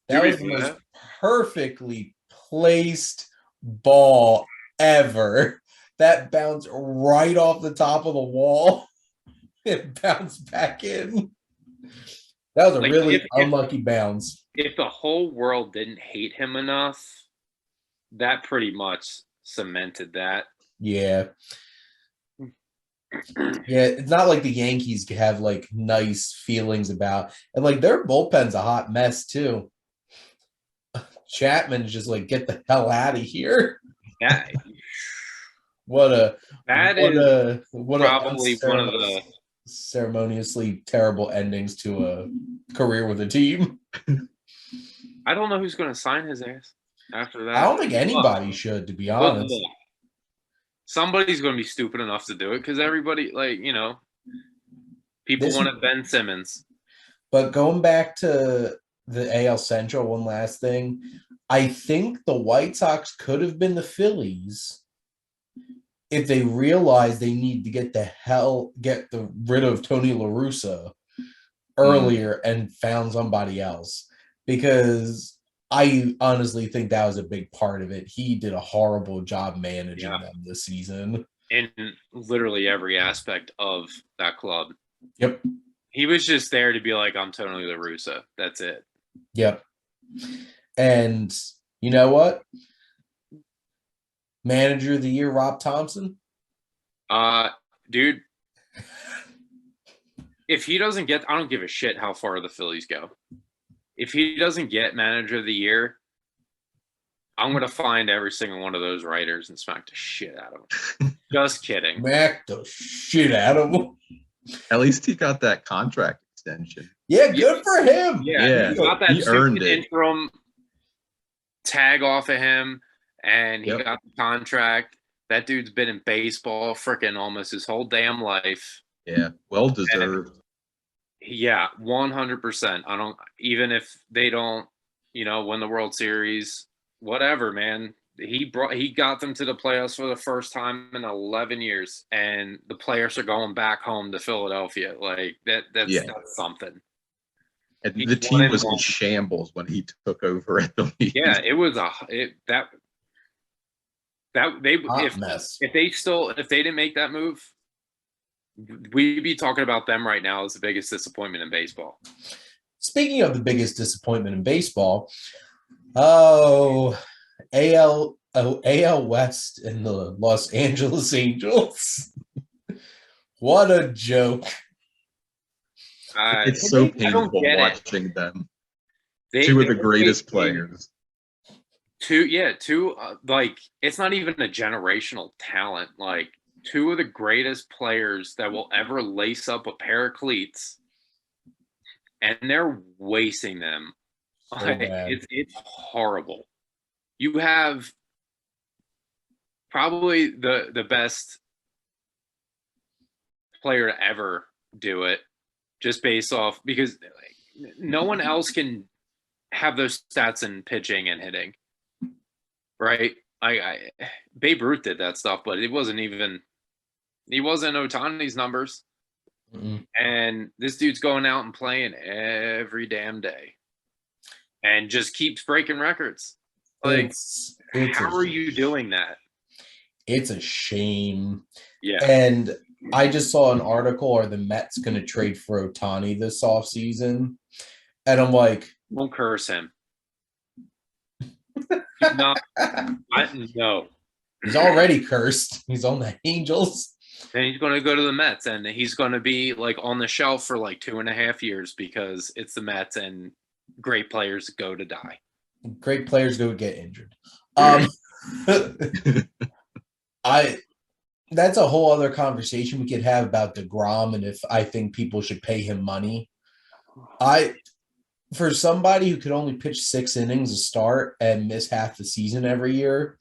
[SPEAKER 2] that was the most perfectly placed ball ever. That bounced right off the top of the wall. It bounced back in. That was a really unlucky bounce.
[SPEAKER 1] If the whole world didn't hate him enough, that pretty much cemented that.
[SPEAKER 2] Yeah. Yeah, it's not like the Yankees have like nice feelings about, and like their bullpen's a hot mess too. Chapman's just like, get the hell out of here.
[SPEAKER 1] Yeah.
[SPEAKER 2] What
[SPEAKER 1] probably one of the
[SPEAKER 2] ceremoniously terrible endings to a career with a team.
[SPEAKER 1] I don't know who's going to sign his ass after that.
[SPEAKER 2] I don't think anybody should, to be honest.
[SPEAKER 1] Somebody's going to be stupid enough to do it because everybody, like, you know, people wanted Ben Simmons.
[SPEAKER 2] But going back to the AL Central, one last thing. I think the White Sox could have been the Phillies if they realized they need to get rid of Tony La Russa earlier and found somebody else, because I honestly think that was a big part of it. He did a horrible job managing them this season. In
[SPEAKER 1] literally every aspect of that club.
[SPEAKER 2] Yep.
[SPEAKER 1] He was just there to be like, I'm Tony La Russa. That's it.
[SPEAKER 2] Yep. And you know what? Manager of the year, Rob Thompson.
[SPEAKER 1] Dude, if he doesn't get, I don't give a shit how far the Phillies go. If he doesn't get manager of the year, I'm going to find every single one of those writers and smack the shit out of them. Just kidding.
[SPEAKER 2] Smack the shit out of them.
[SPEAKER 3] At least he got that contract extension.
[SPEAKER 2] Yeah, good for him.
[SPEAKER 1] Yeah. He got that interim tag off of him, and he got the contract. That dude's been in baseball freaking almost his whole damn life.
[SPEAKER 3] Yeah, well deserved.
[SPEAKER 1] Yeah, 100%. I don't, even if they don't, you know, win the World Series, whatever, man. He got them to the playoffs for the first time in 11 years, and the players are going back home to Philadelphia. Like that's something.
[SPEAKER 3] And the team was in shambles when he took over at the league.
[SPEAKER 1] Yeah, it was That they
[SPEAKER 2] Hot mess.
[SPEAKER 1] if they didn't make that move, we'd be talking about them right now as the biggest disappointment in baseball.
[SPEAKER 2] Speaking of the biggest disappointment in baseball, AL West and the Los Angeles Angels. What a joke.
[SPEAKER 3] It's so painful watching them. Two of the greatest players.
[SPEAKER 1] Two like it's not even a generational talent. Like two of the greatest players that will ever lace up a pair of cleats, and they're wasting them.
[SPEAKER 2] So
[SPEAKER 1] Like,
[SPEAKER 2] bad.
[SPEAKER 1] it's horrible. You have probably the best player to ever do it, just based off because no one else can have those stats in pitching and hitting, right? Babe Ruth did that stuff, but he wasn't Ohtani's numbers.
[SPEAKER 2] Mm-hmm.
[SPEAKER 1] And this dude's going out and playing every damn day and just keeps breaking records. Like, how are you doing that?
[SPEAKER 2] It's a shame.
[SPEAKER 1] Yeah.
[SPEAKER 2] And I just saw an article, are the Mets going to trade for Ohtani this offseason? And I'm like,
[SPEAKER 1] don't curse him. No.
[SPEAKER 2] He's already cursed. He's on the Angels.
[SPEAKER 1] And he's going to go to the Mets, and he's going to be like on the shelf for like 2.5 years because it's the Mets and great players go to die.
[SPEAKER 2] Great players go get injured. That's a whole other conversation we could have about DeGrom and if I think people should pay him money. For somebody who could only pitch 6 innings a start and miss half the season every year,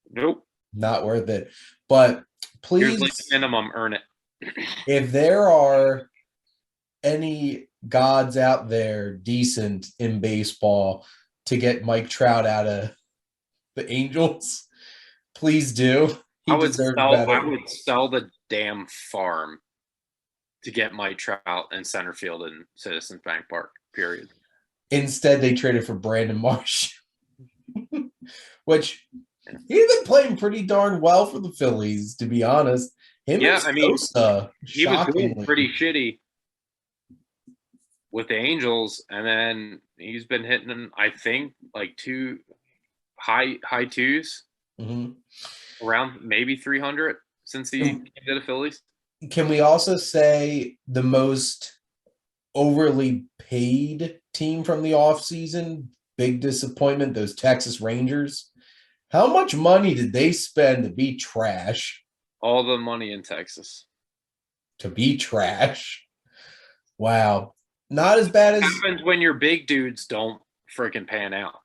[SPEAKER 1] nope,
[SPEAKER 2] not worth it. But please,
[SPEAKER 1] here's like the minimum, earn it.
[SPEAKER 2] If there are any gods out there decent in baseball to get Mike Trout out of the Angels, please do.
[SPEAKER 1] I would sell the damn farm to get Mike Trout in center field in Citizens Bank Park, period.
[SPEAKER 2] Instead, they traded for Brandon Marsh, which he's been playing pretty darn well for the Phillies, to be honest. He was
[SPEAKER 1] doing pretty shitty with the Angels, and then he's been hitting them, I think, like high twos, around maybe 300 since he came to the Phillies.
[SPEAKER 2] Can we also say the most overly paid team from the offseason? Big disappointment, those Texas Rangers. How much money did they spend to be trash?
[SPEAKER 1] All the money in Texas.
[SPEAKER 2] To be trash. Wow. Not as bad as...
[SPEAKER 1] What happens when your big dudes don't freaking pan out?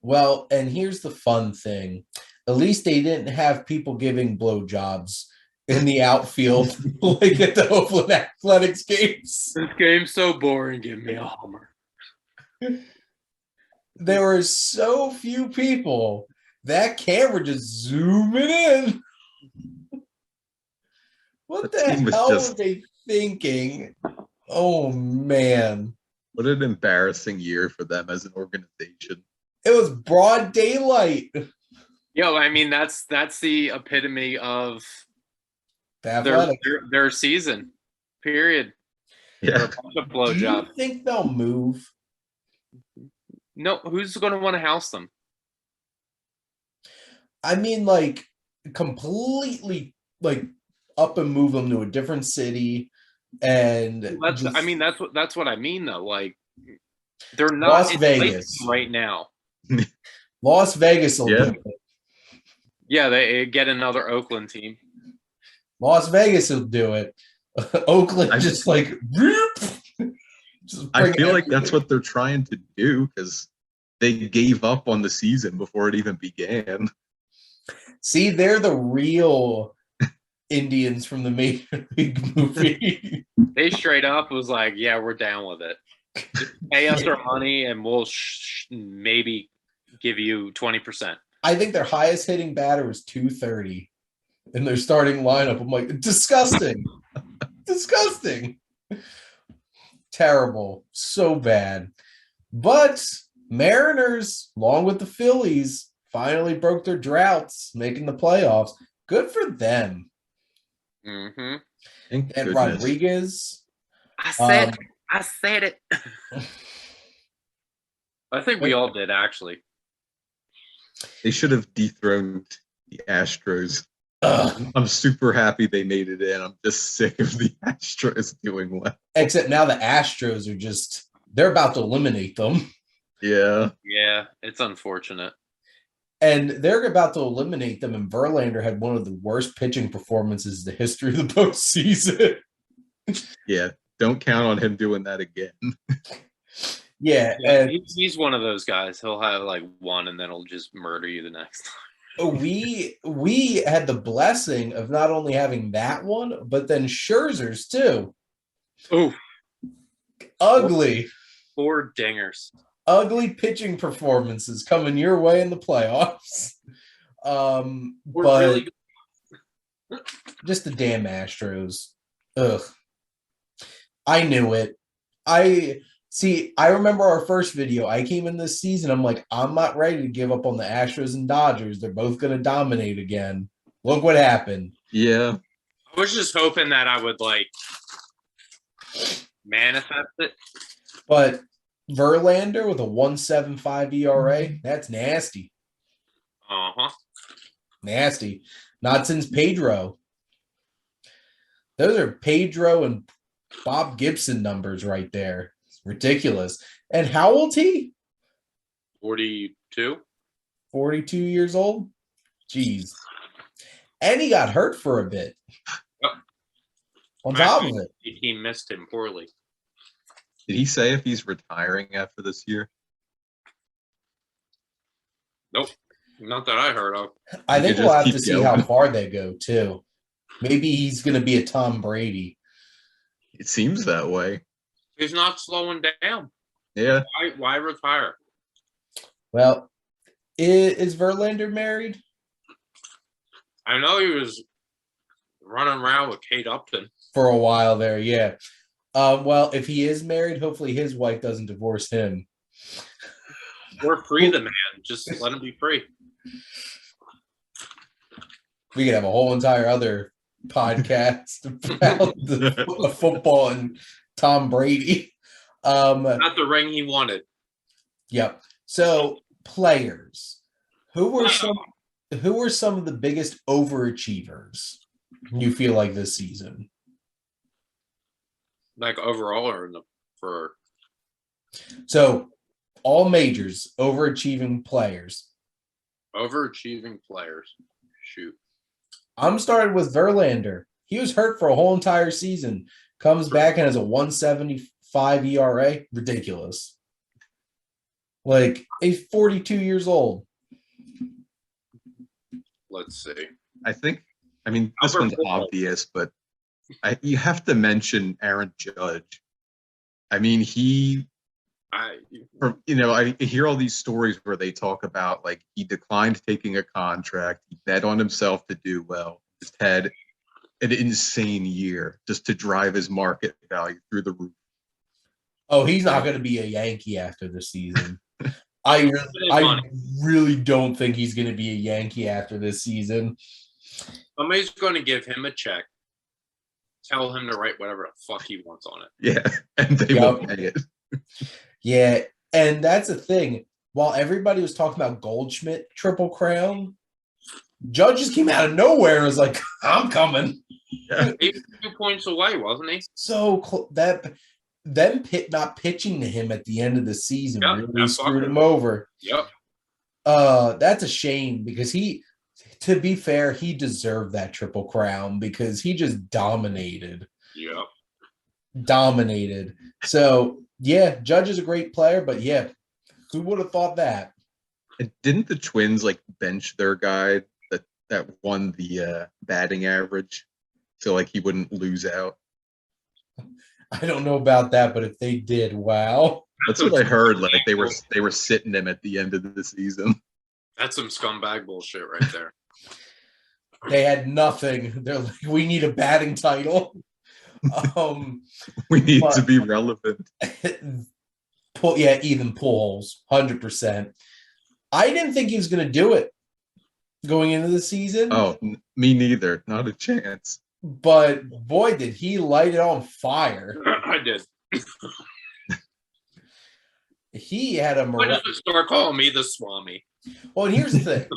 [SPEAKER 2] Well, and here's the fun thing. At least they didn't have people giving blowjobs in the outfield like at the Oakland Athletics games.
[SPEAKER 1] This game's so boring. Give me a homer.
[SPEAKER 2] There were so few people. That camera just zooming in. What the hell were they thinking? Oh, man.
[SPEAKER 3] What an embarrassing year for them as an organization.
[SPEAKER 2] It was broad daylight.
[SPEAKER 1] Yo, I mean, that's the epitome of their season, period.
[SPEAKER 3] Yeah.
[SPEAKER 1] Do
[SPEAKER 2] you think they'll move?
[SPEAKER 1] No, who's going to want to house them?
[SPEAKER 2] I mean, like, completely, like, up and move them to a different city, and
[SPEAKER 1] that's what I mean, though. Like, they're not
[SPEAKER 2] Las Vegas
[SPEAKER 1] right now.
[SPEAKER 2] Las Vegas will do it.
[SPEAKER 1] Yeah, they get another Oakland team.
[SPEAKER 2] Las Vegas will do it. Oakland I
[SPEAKER 3] feel like that's what they're trying to do because they gave up on the season before it even began.
[SPEAKER 2] See, they're the real Indians from the Major League movie.
[SPEAKER 1] They straight up was like, yeah, we're down with it. Just pay us our money and we'll maybe give you 20%.
[SPEAKER 2] I think their highest hitting batter was 230 in their starting lineup. I'm like, disgusting. Disgusting. Terrible. So bad. But Mariners, along with the Phillies, finally broke their droughts, making the playoffs. Good for them.
[SPEAKER 1] Mm-hmm.
[SPEAKER 3] Thank
[SPEAKER 2] And
[SPEAKER 3] goodness.
[SPEAKER 2] Rodriguez.
[SPEAKER 1] I said it.
[SPEAKER 2] Um,
[SPEAKER 1] I think we all did, actually.
[SPEAKER 3] They should have dethroned the Astros.
[SPEAKER 2] Ugh.
[SPEAKER 3] I'm super happy they made it in. I'm just sick of the Astros doing well.
[SPEAKER 2] Except now the Astros are they're about to eliminate them.
[SPEAKER 3] Yeah.
[SPEAKER 1] Yeah, it's unfortunate.
[SPEAKER 2] And they're about to eliminate them, and Verlander had one of the worst pitching performances in the history of the postseason.
[SPEAKER 3] Yeah. Don't count on him doing that again.
[SPEAKER 2] Yeah,
[SPEAKER 1] and he's one of those guys. He'll have like one, and then he'll just murder you the next time.
[SPEAKER 2] We had the blessing of not only having that one, but then Scherzer's too.
[SPEAKER 1] Oh,
[SPEAKER 2] ugly,
[SPEAKER 1] 4 dingers.
[SPEAKER 2] Ugly pitching performances coming your way in the playoffs. But really just the damn Astros. Ugh. I knew it. I remember our first video. I came in this season. I'm like, I'm not ready to give up on the Astros and Dodgers. They're both going to dominate again. Look what happened.
[SPEAKER 3] Yeah.
[SPEAKER 1] I was just hoping that I would like manifest it.
[SPEAKER 2] But Verlander with a 1.75 ERA, that's nasty.
[SPEAKER 1] Uh-huh.
[SPEAKER 2] Nasty. Not since Pedro. Those are Pedro and Bob Gibson numbers right there. It's ridiculous. And how old's he?
[SPEAKER 1] 42.
[SPEAKER 2] 42 years old? Jeez. And he got hurt for a bit.
[SPEAKER 1] Yep.
[SPEAKER 2] On top of it.
[SPEAKER 1] He missed him poorly.
[SPEAKER 3] Did he say if he's retiring after this year?
[SPEAKER 1] Nope. Not that I heard of.
[SPEAKER 2] I think we'll have to see how far they go, too. Maybe he's going to be a Tom Brady.
[SPEAKER 3] It seems that way.
[SPEAKER 1] He's not slowing down.
[SPEAKER 3] Yeah.
[SPEAKER 1] Why retire?
[SPEAKER 2] Well, is Verlander married?
[SPEAKER 1] I know he was running around with Kate Upton.
[SPEAKER 2] For a while there, yeah. Well, if he is married, hopefully his wife doesn't divorce him.
[SPEAKER 1] We're free the man. Just let him be free.
[SPEAKER 2] We could have a whole entire other podcast about the football and Tom Brady.
[SPEAKER 1] Not the ring he wanted.
[SPEAKER 2] Yep. So players, who were some of the biggest overachievers you feel like this season?
[SPEAKER 1] Like overall or
[SPEAKER 2] So all majors, overachieving players.
[SPEAKER 1] Overachieving players. Shoot.
[SPEAKER 2] I'm starting with Verlander. He was hurt for a whole entire season. Comes back and has a 1.75 ERA. Ridiculous. Like, he's 42 years old.
[SPEAKER 1] Let's see.
[SPEAKER 3] I mean, this one's obvious, but you have to mention Aaron Judge. I mean, I hear all these stories where they talk about like he declined taking a contract. He bet on himself to do well. Just had an insane year just to drive his market value through the roof.
[SPEAKER 2] Oh, he's not going to be a Yankee after the season. I really don't think he's going to be a Yankee after this season.
[SPEAKER 1] Somebody's going to give him a check. Tell him to write whatever the fuck he wants on it.
[SPEAKER 3] Yeah, and they won't pay it.
[SPEAKER 2] Yeah, and that's the thing. While everybody was talking about Goldschmidt Triple Crown, Judge just came out of nowhere and was like, I'm coming.
[SPEAKER 3] Yeah.
[SPEAKER 1] He was 2 points away, wasn't he?
[SPEAKER 2] So not pitching to him at the end of the season really screwed him over.
[SPEAKER 1] Yep.
[SPEAKER 2] That's a shame because to be fair, he deserved that Triple Crown because he just dominated.
[SPEAKER 1] Yep.
[SPEAKER 2] Dominated. So, yeah, Judge is a great player, but yeah, who would have thought that?
[SPEAKER 3] And didn't the Twins like bench their guy that won the batting average so like he wouldn't lose out?
[SPEAKER 2] I don't know about that, but if they did, wow.
[SPEAKER 3] That's what I heard. Like they were sitting him at the end of the season.
[SPEAKER 1] That's some scumbag bullshit right there.
[SPEAKER 2] They had nothing. They're like, we need a batting title.
[SPEAKER 3] We need to be relevant.
[SPEAKER 2] Even pull holes, 100%. I didn't think he was going to do it going into the season.
[SPEAKER 3] Oh, me neither. Not a chance.
[SPEAKER 2] But boy, did he light it on fire.
[SPEAKER 1] I did.
[SPEAKER 2] He had a
[SPEAKER 1] Why does it start calling me the Swami?
[SPEAKER 2] Well, and here's the thing.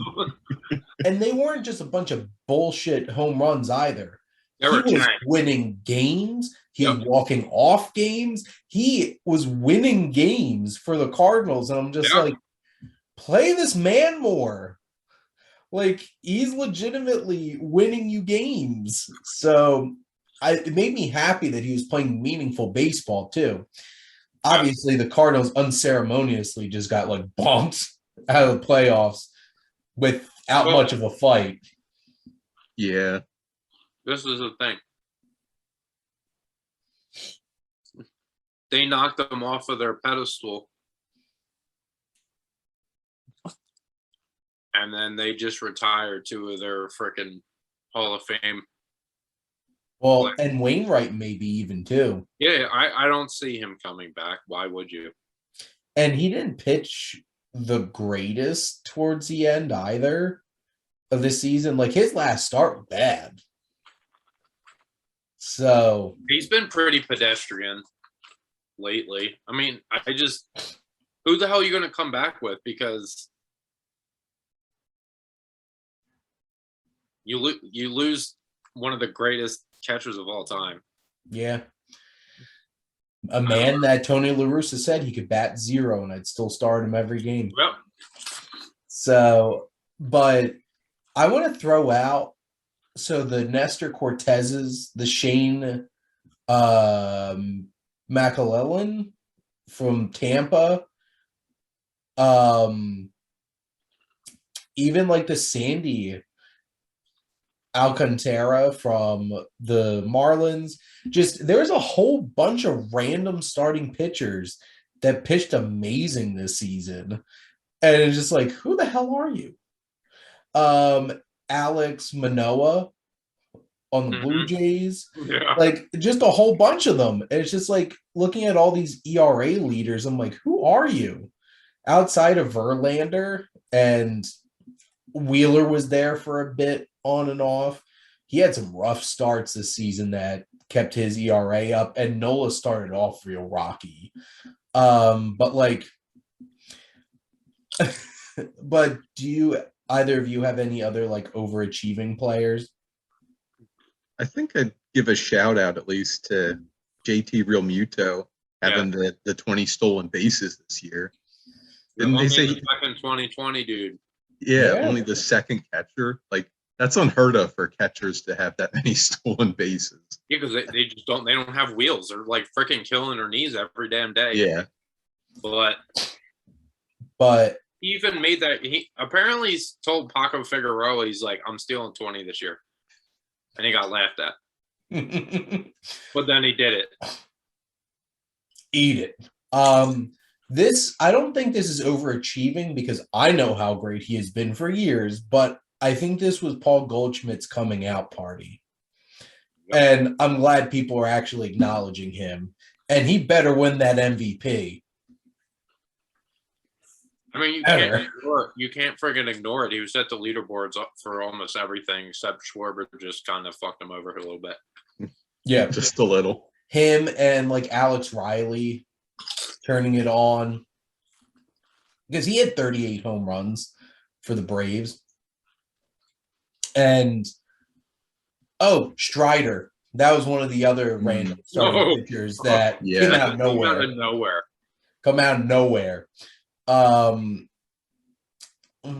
[SPEAKER 2] And they weren't just a bunch of bullshit home runs either. He was winning games. He was walking off games. He was winning games for the Cardinals. And I'm just like, play this man more. Like, he's legitimately winning you games. So it made me happy that he was playing meaningful baseball, too. Obviously, the Cardinals unceremoniously just got, like, bumped out of the playoffs without much of a fight.
[SPEAKER 3] Yeah.
[SPEAKER 1] This is the thing. They knocked them off of their pedestal. And then they just retired two of their freaking Hall of Fame.
[SPEAKER 2] Well, and Wainwright maybe even too.
[SPEAKER 1] Yeah, I don't see him coming back. Why would you?
[SPEAKER 2] And he didn't pitch the greatest towards the end either of the season. Like, his last start was bad. So
[SPEAKER 1] he's been pretty pedestrian lately. I mean, who the hell are you going to come back with? Because you lose one of the greatest catchers of all time.
[SPEAKER 2] Yeah. A man that Tony La Russa said he could bat 0 and I'd still start him every game.
[SPEAKER 1] Yep.
[SPEAKER 2] So, but I want to throw out, so the Nestor Cortezes, the Shane McAlellan from Tampa, even like the Sandy Alcantara from the Marlins. Just there's a whole bunch of random starting pitchers that pitched amazing this season. And it's just like, who the hell are you? Alex Manoah on the Blue Jays.
[SPEAKER 1] Yeah.
[SPEAKER 2] Like, just a whole bunch of them. And it's just like looking at all these ERA leaders, I'm like, who are you? Outside of Verlander, and Wheeler was there for a bit on and off. He had some rough starts this season that kept his ERA up, and Nola started off real rocky. But like, but do either of you have any other like overachieving players?
[SPEAKER 3] I think I'd give a shout out at least to JT Realmuto having the 20 stolen bases this year. Didn't they say
[SPEAKER 1] back in 2020, dude?
[SPEAKER 3] Yeah, only the second catcher. Like, that's unheard of for catchers to have that many stolen bases.
[SPEAKER 1] Yeah, because they just don't. They don't have wheels. They're like freaking killing their knees every damn day.
[SPEAKER 3] Yeah,
[SPEAKER 1] but he even made that. He apparently told Paco Figueroa, he's like, "I'm stealing 20 this year," and he got laughed at. But then he did it.
[SPEAKER 2] Eat it. I don't think this is overachieving because I know how great he has been for years, but I think this was Paul Goldschmidt's coming out party. Yep. And I'm glad people are actually acknowledging him. And he better win that MVP.
[SPEAKER 1] I mean, you can't friggin' ignore it. He was at the leaderboards for almost everything except Schwarber just kind of fucked him over a little bit.
[SPEAKER 2] Yeah.
[SPEAKER 3] Just a little.
[SPEAKER 2] Him and like Alex Riley turning it on, because he had 38 home runs for the Braves. And Strider, that was one of the other random starting pitchers that came out of nowhere. Come out of nowhere. I'm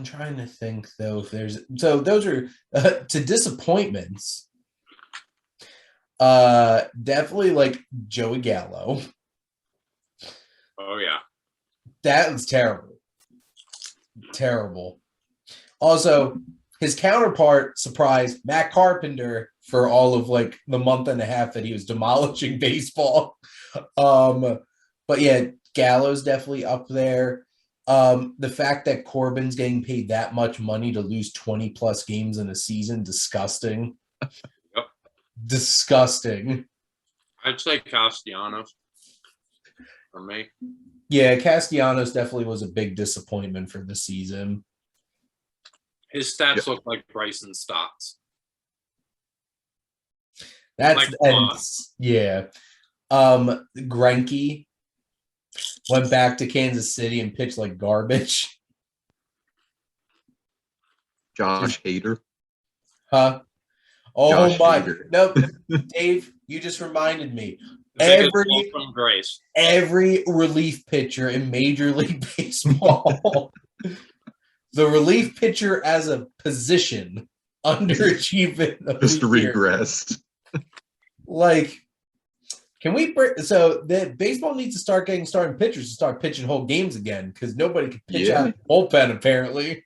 [SPEAKER 2] trying to think though if there's those are to disappointments. Definitely like Joey Gallo.
[SPEAKER 1] Oh yeah.
[SPEAKER 2] That was terrible. Terrible. Also, his counterpart surprised Matt Carpenter for all of like the month and a half that he was demolishing baseball. But yeah, Gallo's definitely up there. The fact that Corbin's getting paid that much money to lose 20 plus games in a season, disgusting.
[SPEAKER 1] Yep.
[SPEAKER 2] Disgusting.
[SPEAKER 1] I'd say Castellanos for me.
[SPEAKER 2] Yeah, Castellanos definitely was a big disappointment for the season.
[SPEAKER 1] His stats look like Bryson Stott's.
[SPEAKER 2] That's
[SPEAKER 1] Like,
[SPEAKER 2] and yeah. Greinke went back to Kansas City and pitched like garbage.
[SPEAKER 3] Josh Hader.
[SPEAKER 2] Huh? Oh
[SPEAKER 3] Josh
[SPEAKER 2] my!
[SPEAKER 3] Hader.
[SPEAKER 2] Nope, Dave, you just reminded me. Every relief pitcher in Major League Baseball, the relief pitcher as a position, underachievement.
[SPEAKER 3] Just regressed.
[SPEAKER 2] Like, can we? So that baseball needs to start getting starting pitchers to start pitching whole games again because nobody can pitch out of the bullpen apparently.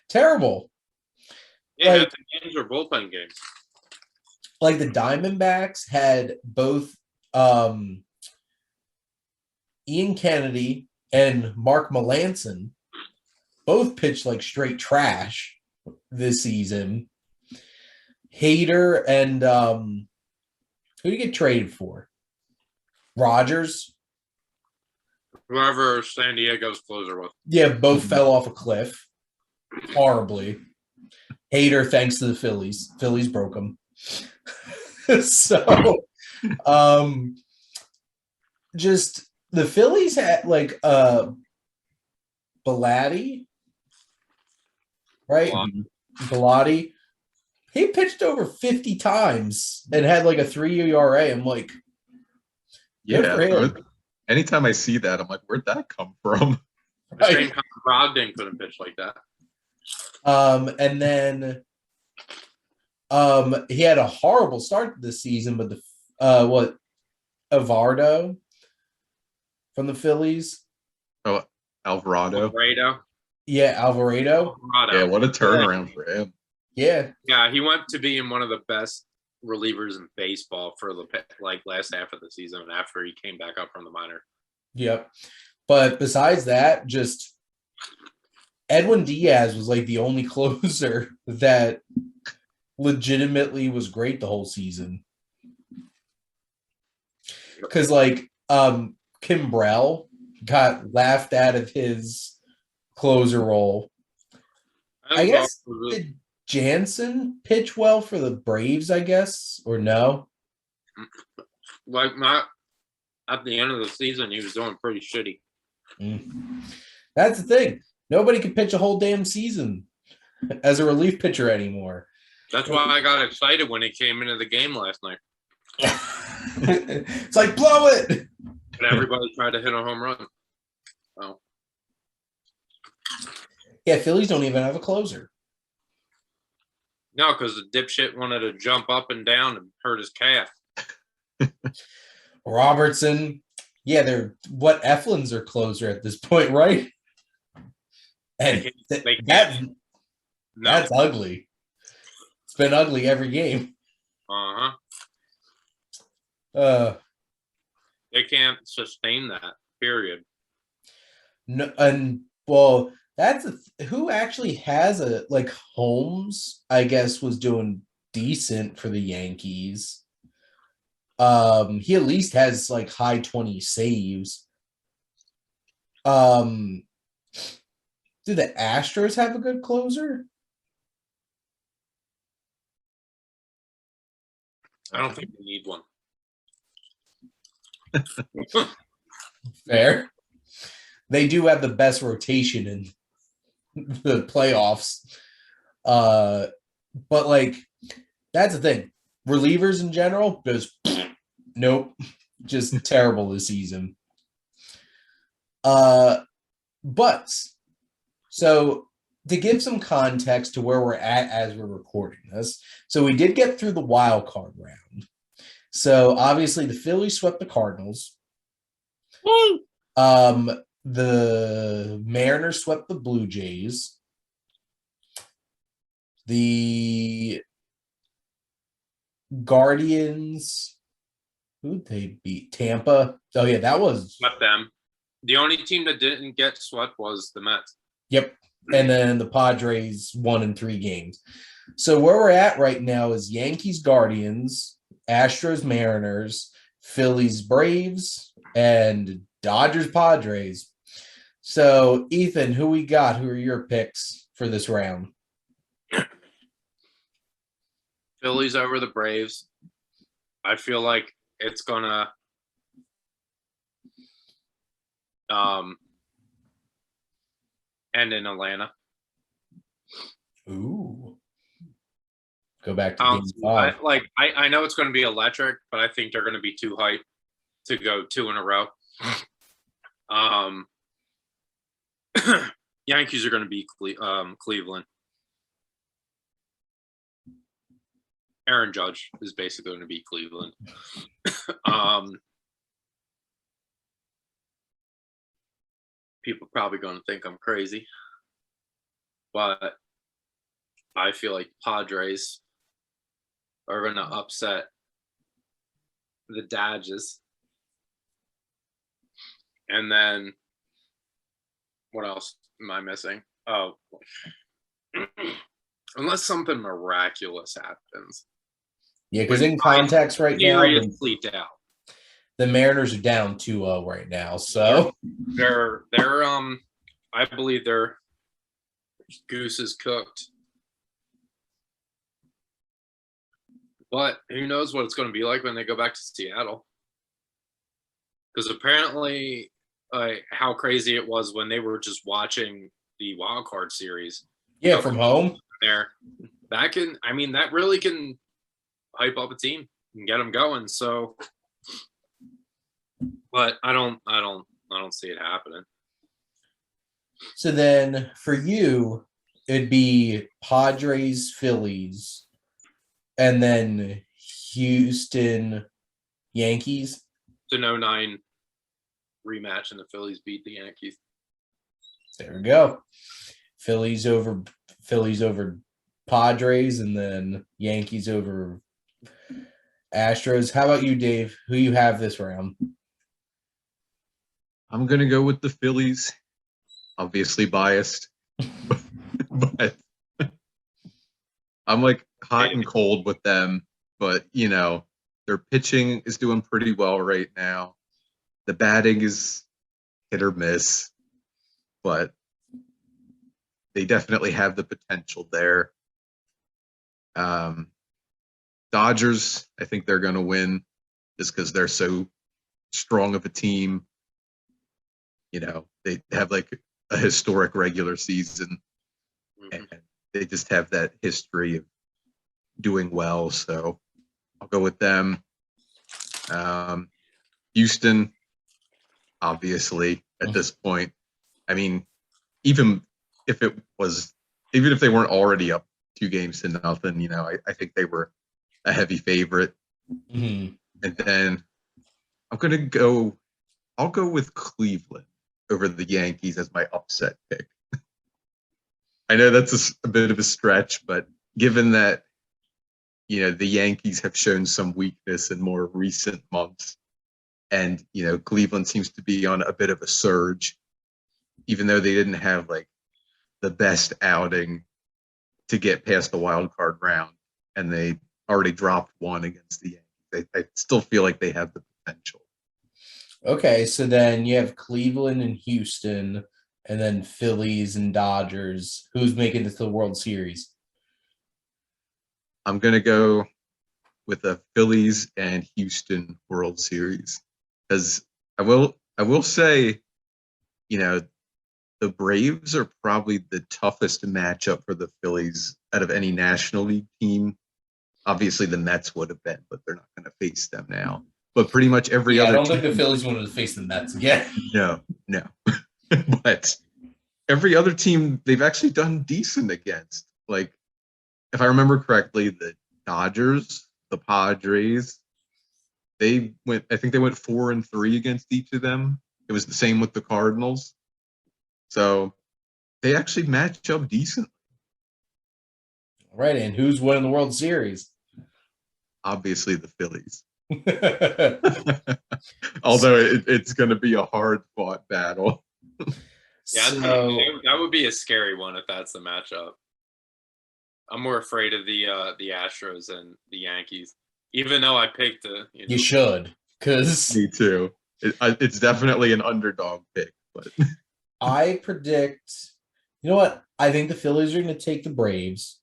[SPEAKER 2] Terrible.
[SPEAKER 1] Yeah, like, the games are bullpen games.
[SPEAKER 2] Like the Diamondbacks had both Ian Kennedy and Mark Melancon both pitched like straight trash this season. Hader and who did he get traded for? Rogers?
[SPEAKER 1] Whoever San Diego's closer was.
[SPEAKER 2] Yeah, both fell off a cliff. Horribly. Hader, thanks to the Phillies. Phillies broke him. So, just the Phillies had like Bellotti, right? Bellotti. He pitched over 50 times and had like a 3-year ERA. I'm like,
[SPEAKER 3] yeah. Anytime I see that, I'm like, where'd that come from?
[SPEAKER 1] The same kind of Brogdon couldn't pitch like that.
[SPEAKER 2] And then he had a horrible start to the season, but the Avardo from the Phillies.
[SPEAKER 3] Oh, Alvarado.
[SPEAKER 2] Yeah, Alvarado.
[SPEAKER 3] Yeah, what a turnaround for him.
[SPEAKER 2] Yeah.
[SPEAKER 1] Yeah, he went to being one of the best relievers in baseball for the last half of the season after he came back up from the minor.
[SPEAKER 2] Yep. But besides that, just Edwin Diaz was like the only closer that legitimately was great the whole season. Because like Kimbrell got laughed out of his closer role. I guess did Jansen pitch well for the Braves, I guess, or no?
[SPEAKER 1] Like not at the end of the season, he was doing pretty shitty.
[SPEAKER 2] That's the thing. Nobody can pitch a whole damn season as a relief pitcher anymore.
[SPEAKER 1] That's why I got excited when he came into the game last night.
[SPEAKER 2] It's like, blow it!
[SPEAKER 1] And everybody tried to hit a home run. Oh.
[SPEAKER 2] Yeah, Phillies don't even have a closer.
[SPEAKER 1] No, because the dipshit wanted to jump up and down and hurt his calf.
[SPEAKER 2] Robertson. Yeah, Eflin's their closer at this point, right? And that's ugly. It's been ugly every game.
[SPEAKER 1] They can't sustain that, period.
[SPEAKER 2] No, and well, that's who actually has Holmes, I guess, was doing decent for the Yankees. He at least has like high 20 saves. Do the Astros have a good closer?
[SPEAKER 1] I don't think we need one.
[SPEAKER 2] Fair. They do have the best rotation in the playoffs. But like, that's the thing. Relievers in general, nope. Just terrible this season. But so to give some context to where we're at as we're recording this, so we did get through the wild card round. So obviously the Phillies swept the Cardinals.
[SPEAKER 1] Woo!
[SPEAKER 2] The Mariners swept the Blue Jays. The Guardians, who'd they beat? Tampa. Oh yeah, that was
[SPEAKER 1] swept them. The only team that didn't get swept was the Mets.
[SPEAKER 2] Yep. And then the Padres won in 3 games. So where we're at right now is Yankees, Guardians, Astros Mariners, Phillies Braves, and Dodgers Padres. So, Ethan, who we got? Who are your picks for this round?
[SPEAKER 1] Phillies over the Braves. I feel like it's gonna end in Atlanta.
[SPEAKER 2] Ooh. Go back to game 5.
[SPEAKER 1] I know it's going to be electric, but I think they're going to be too hyped to go 2 in a row. Yankees are going to beat Cleveland. Aaron Judge is basically going to beat Cleveland. People are probably going to think I'm crazy, but I feel like Padres are going to upset the Dodgers. And then what else am I missing? Oh, unless something miraculous happens.
[SPEAKER 2] Yeah, because in context right now,
[SPEAKER 1] seriously down.
[SPEAKER 2] The Mariners are down 2-0 right now. So
[SPEAKER 1] they're I believe their goose is cooked. But who knows what it's going to be like when they go back to Seattle. Because apparently how crazy it was when they were just watching the wild card series.
[SPEAKER 2] Yeah, from home.
[SPEAKER 1] There. That really can hype up a team and get them going. So, but I don't see it happening.
[SPEAKER 2] So then for you, it'd be Padres, Phillies, and then Houston, Yankees.
[SPEAKER 1] It's an 09 rematch, and the Phillies beat the Yankees.
[SPEAKER 2] There we go. Phillies over Padres, and then Yankees over Astros. How about you, Dave? Who you have this round?
[SPEAKER 3] I'm going to go with the Phillies. Obviously biased, but I'm like hot and cold with them. But, their pitching is doing pretty well right now. The batting is hit or miss, but they definitely have the potential there. Dodgers, I think they're going to win just because they're so strong of a team. They have like a historic regular season, and they just have that history of doing well. So I'll go with them. Houston, obviously, at this point. I mean, even if they weren't already up 2-0, I think they were a heavy favorite.
[SPEAKER 2] Mm-hmm.
[SPEAKER 3] And then I'll go with Cleveland over the Yankees as my upset pick. I know that's a bit of a stretch, but given that, the Yankees have shown some weakness in more recent months, and, Cleveland seems to be on a bit of a surge, even though they didn't have like the best outing to get past the wild card round, and they already dropped one against the Yankees. I still feel like they have the potential.
[SPEAKER 2] Okay, so then you have Cleveland and Houston, and then Phillies and Dodgers. Who's making it to the World Series?
[SPEAKER 3] I'm going to go with the Phillies and Houston World Series, because I will say, the Braves are probably the toughest matchup for the Phillies out of any National League team. Obviously, the Mets would have been, but they're not going to face them now. But pretty much every other
[SPEAKER 2] I don't
[SPEAKER 3] team,
[SPEAKER 2] think the Phillies wanted to face the Mets again.
[SPEAKER 3] No. But every other team they've actually done decent against. Like, if I remember correctly, the Dodgers, the Padres, I think they went 4-3 against each of them. It was the same with the Cardinals. So they actually match up decently.
[SPEAKER 2] All right, and who's winning the World Series?
[SPEAKER 3] Obviously the Phillies. Although it's going to be a hard-fought battle.
[SPEAKER 1] Yeah, that would be a scary one if that's the matchup. I'm more afraid of the Astros and the Yankees. Even though I picked
[SPEAKER 2] You should, because
[SPEAKER 3] Me too. It's definitely an underdog pick, but
[SPEAKER 2] I predict. You know what? I think the Phillies are going to take the Braves.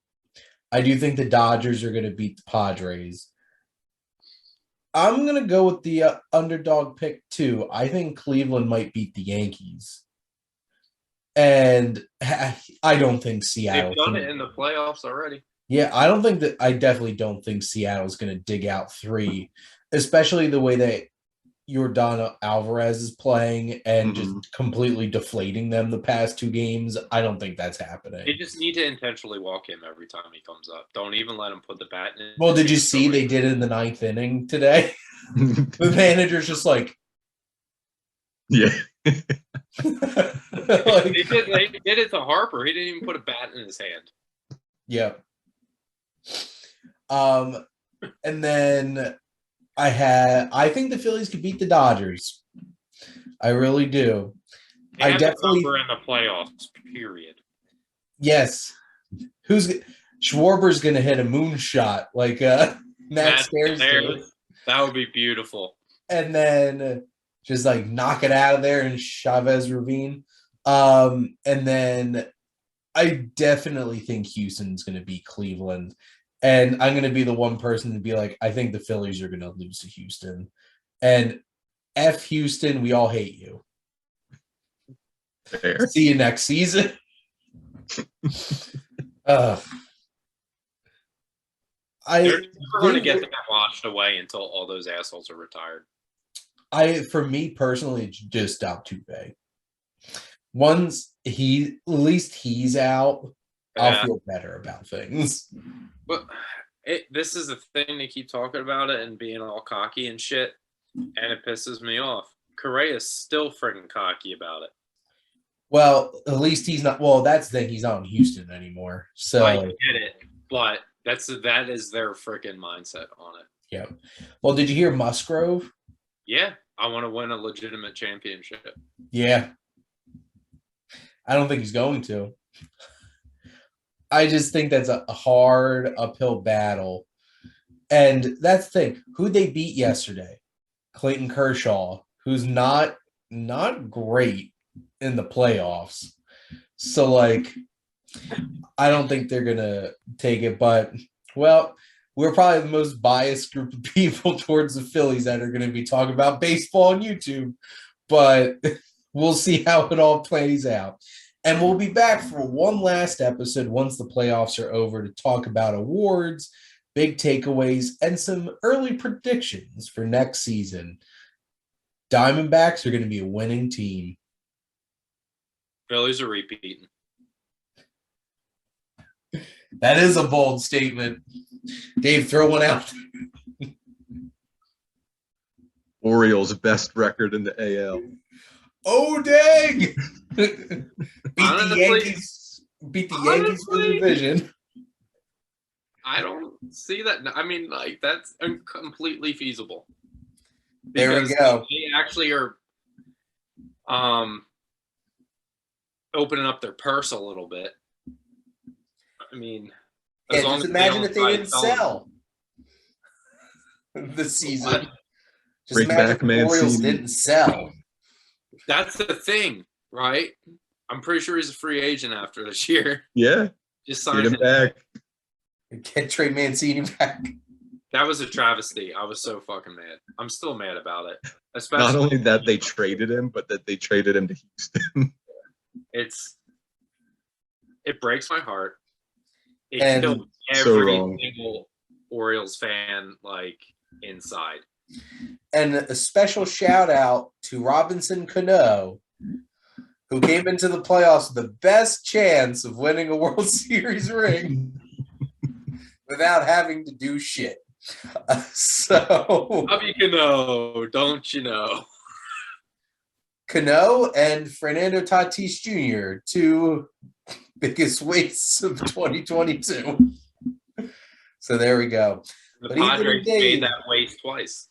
[SPEAKER 2] I do think the Dodgers are going to beat the Padres. I'm going to go with the underdog pick too. I think Cleveland might beat the Yankees. And I don't think Seattle
[SPEAKER 1] They've done it in the playoffs already.
[SPEAKER 2] Yeah, I definitely don't think Seattle's going to dig out 3, especially the way that Yordan Alvarez is playing and just completely deflating them the past 2 games. I don't think that's happening.
[SPEAKER 1] They just need to intentionally walk him every time he comes up. Don't even let him put the bat in.
[SPEAKER 2] Well, did you see they did it in the 9th inning today? The manager's just like,
[SPEAKER 3] yeah.
[SPEAKER 1] They did it to Harper. He didn't even put a bat in his hand.
[SPEAKER 2] Yeah. And then I think the Phillies could beat the Dodgers. I really do.
[SPEAKER 1] They have the number in the playoffs, period.
[SPEAKER 2] Yes. Schwarber's going to hit a moonshot like Matt Stairs did.
[SPEAKER 1] That would be beautiful.
[SPEAKER 2] And then just like knock it out of there in Chavez Ravine. And then I definitely think Houston's going to beat Cleveland. And I'm going to be the one person to be like, I think the Phillies are going to lose to Houston. And F Houston, we all hate you.
[SPEAKER 3] Fair.
[SPEAKER 2] See you next season.
[SPEAKER 1] They're never going to get that washed away until all those assholes are retired.
[SPEAKER 2] For me personally, it's just Altuve. Once at least he's out, I'll feel better about things.
[SPEAKER 1] But this is the thing, they keep talking about it and being all cocky and shit, and it pisses me off. Correa's still freaking cocky about it.
[SPEAKER 2] Well, at least he's not. Well, that's the thing. He's not in Houston anymore. So
[SPEAKER 1] I get it, but that is their freaking mindset on it.
[SPEAKER 2] Yeah. Well, did you hear Musgrove?
[SPEAKER 1] Yeah, I want to win a legitimate championship.
[SPEAKER 2] Yeah. I don't think he's going to. I just think that's a hard uphill battle. And that's the thing. Who'd they beat yesterday? Clayton Kershaw, who's not great in the playoffs. So, like, I don't think they're going to take it. But, well, we're probably the most biased group of people towards the Phillies that are going to be talking about baseball on YouTube. But we'll see how it all plays out. And we'll be back for one last episode once the playoffs are over to talk about awards, big takeaways, and some early predictions for next season. Diamondbacks are going to be a winning team.
[SPEAKER 1] Phillies are repeating.
[SPEAKER 2] That is a bold statement. Dave, throw one out.
[SPEAKER 3] Orioles' best record in the AL.
[SPEAKER 2] Oh, dang! Beat the Yankees for the division.
[SPEAKER 1] I don't see that. I mean, like, that's completely feasible.
[SPEAKER 2] There we go.
[SPEAKER 1] They actually are opening up their purse a little bit. I mean,
[SPEAKER 2] just imagine if they didn't sell this season. Just imagine if the Orioles didn't sell.
[SPEAKER 1] That's the thing, right? I'm pretty sure he's a free agent after this year.
[SPEAKER 3] Yeah.
[SPEAKER 1] Just sign him
[SPEAKER 3] back.
[SPEAKER 2] Get Trey Mancini back.
[SPEAKER 1] That was a travesty. I was so fucking mad. I'm still mad about it. Especially
[SPEAKER 3] not only that they traded him, but that they traded him to Houston.
[SPEAKER 1] It breaks my heart. It killed every single Orioles fan, like, inside.
[SPEAKER 2] And a special shout out to Robinson Cano, who came into the playoffs with the best chance of winning a World Series ring without having to do shit. So,
[SPEAKER 1] Bobby Cano, don't you know?
[SPEAKER 2] Cano and Fernando Tatis Jr., 2 biggest wastes of 2022. So there we go.
[SPEAKER 1] The Padres made that waste twice.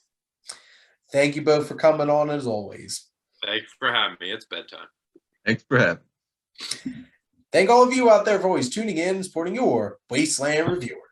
[SPEAKER 2] Thank you both for coming on as always.
[SPEAKER 1] Thanks for having me. It's bedtime.
[SPEAKER 3] Thanks for having me.
[SPEAKER 2] Thank all of you out there for always tuning in and supporting your Wasteland Reviewer.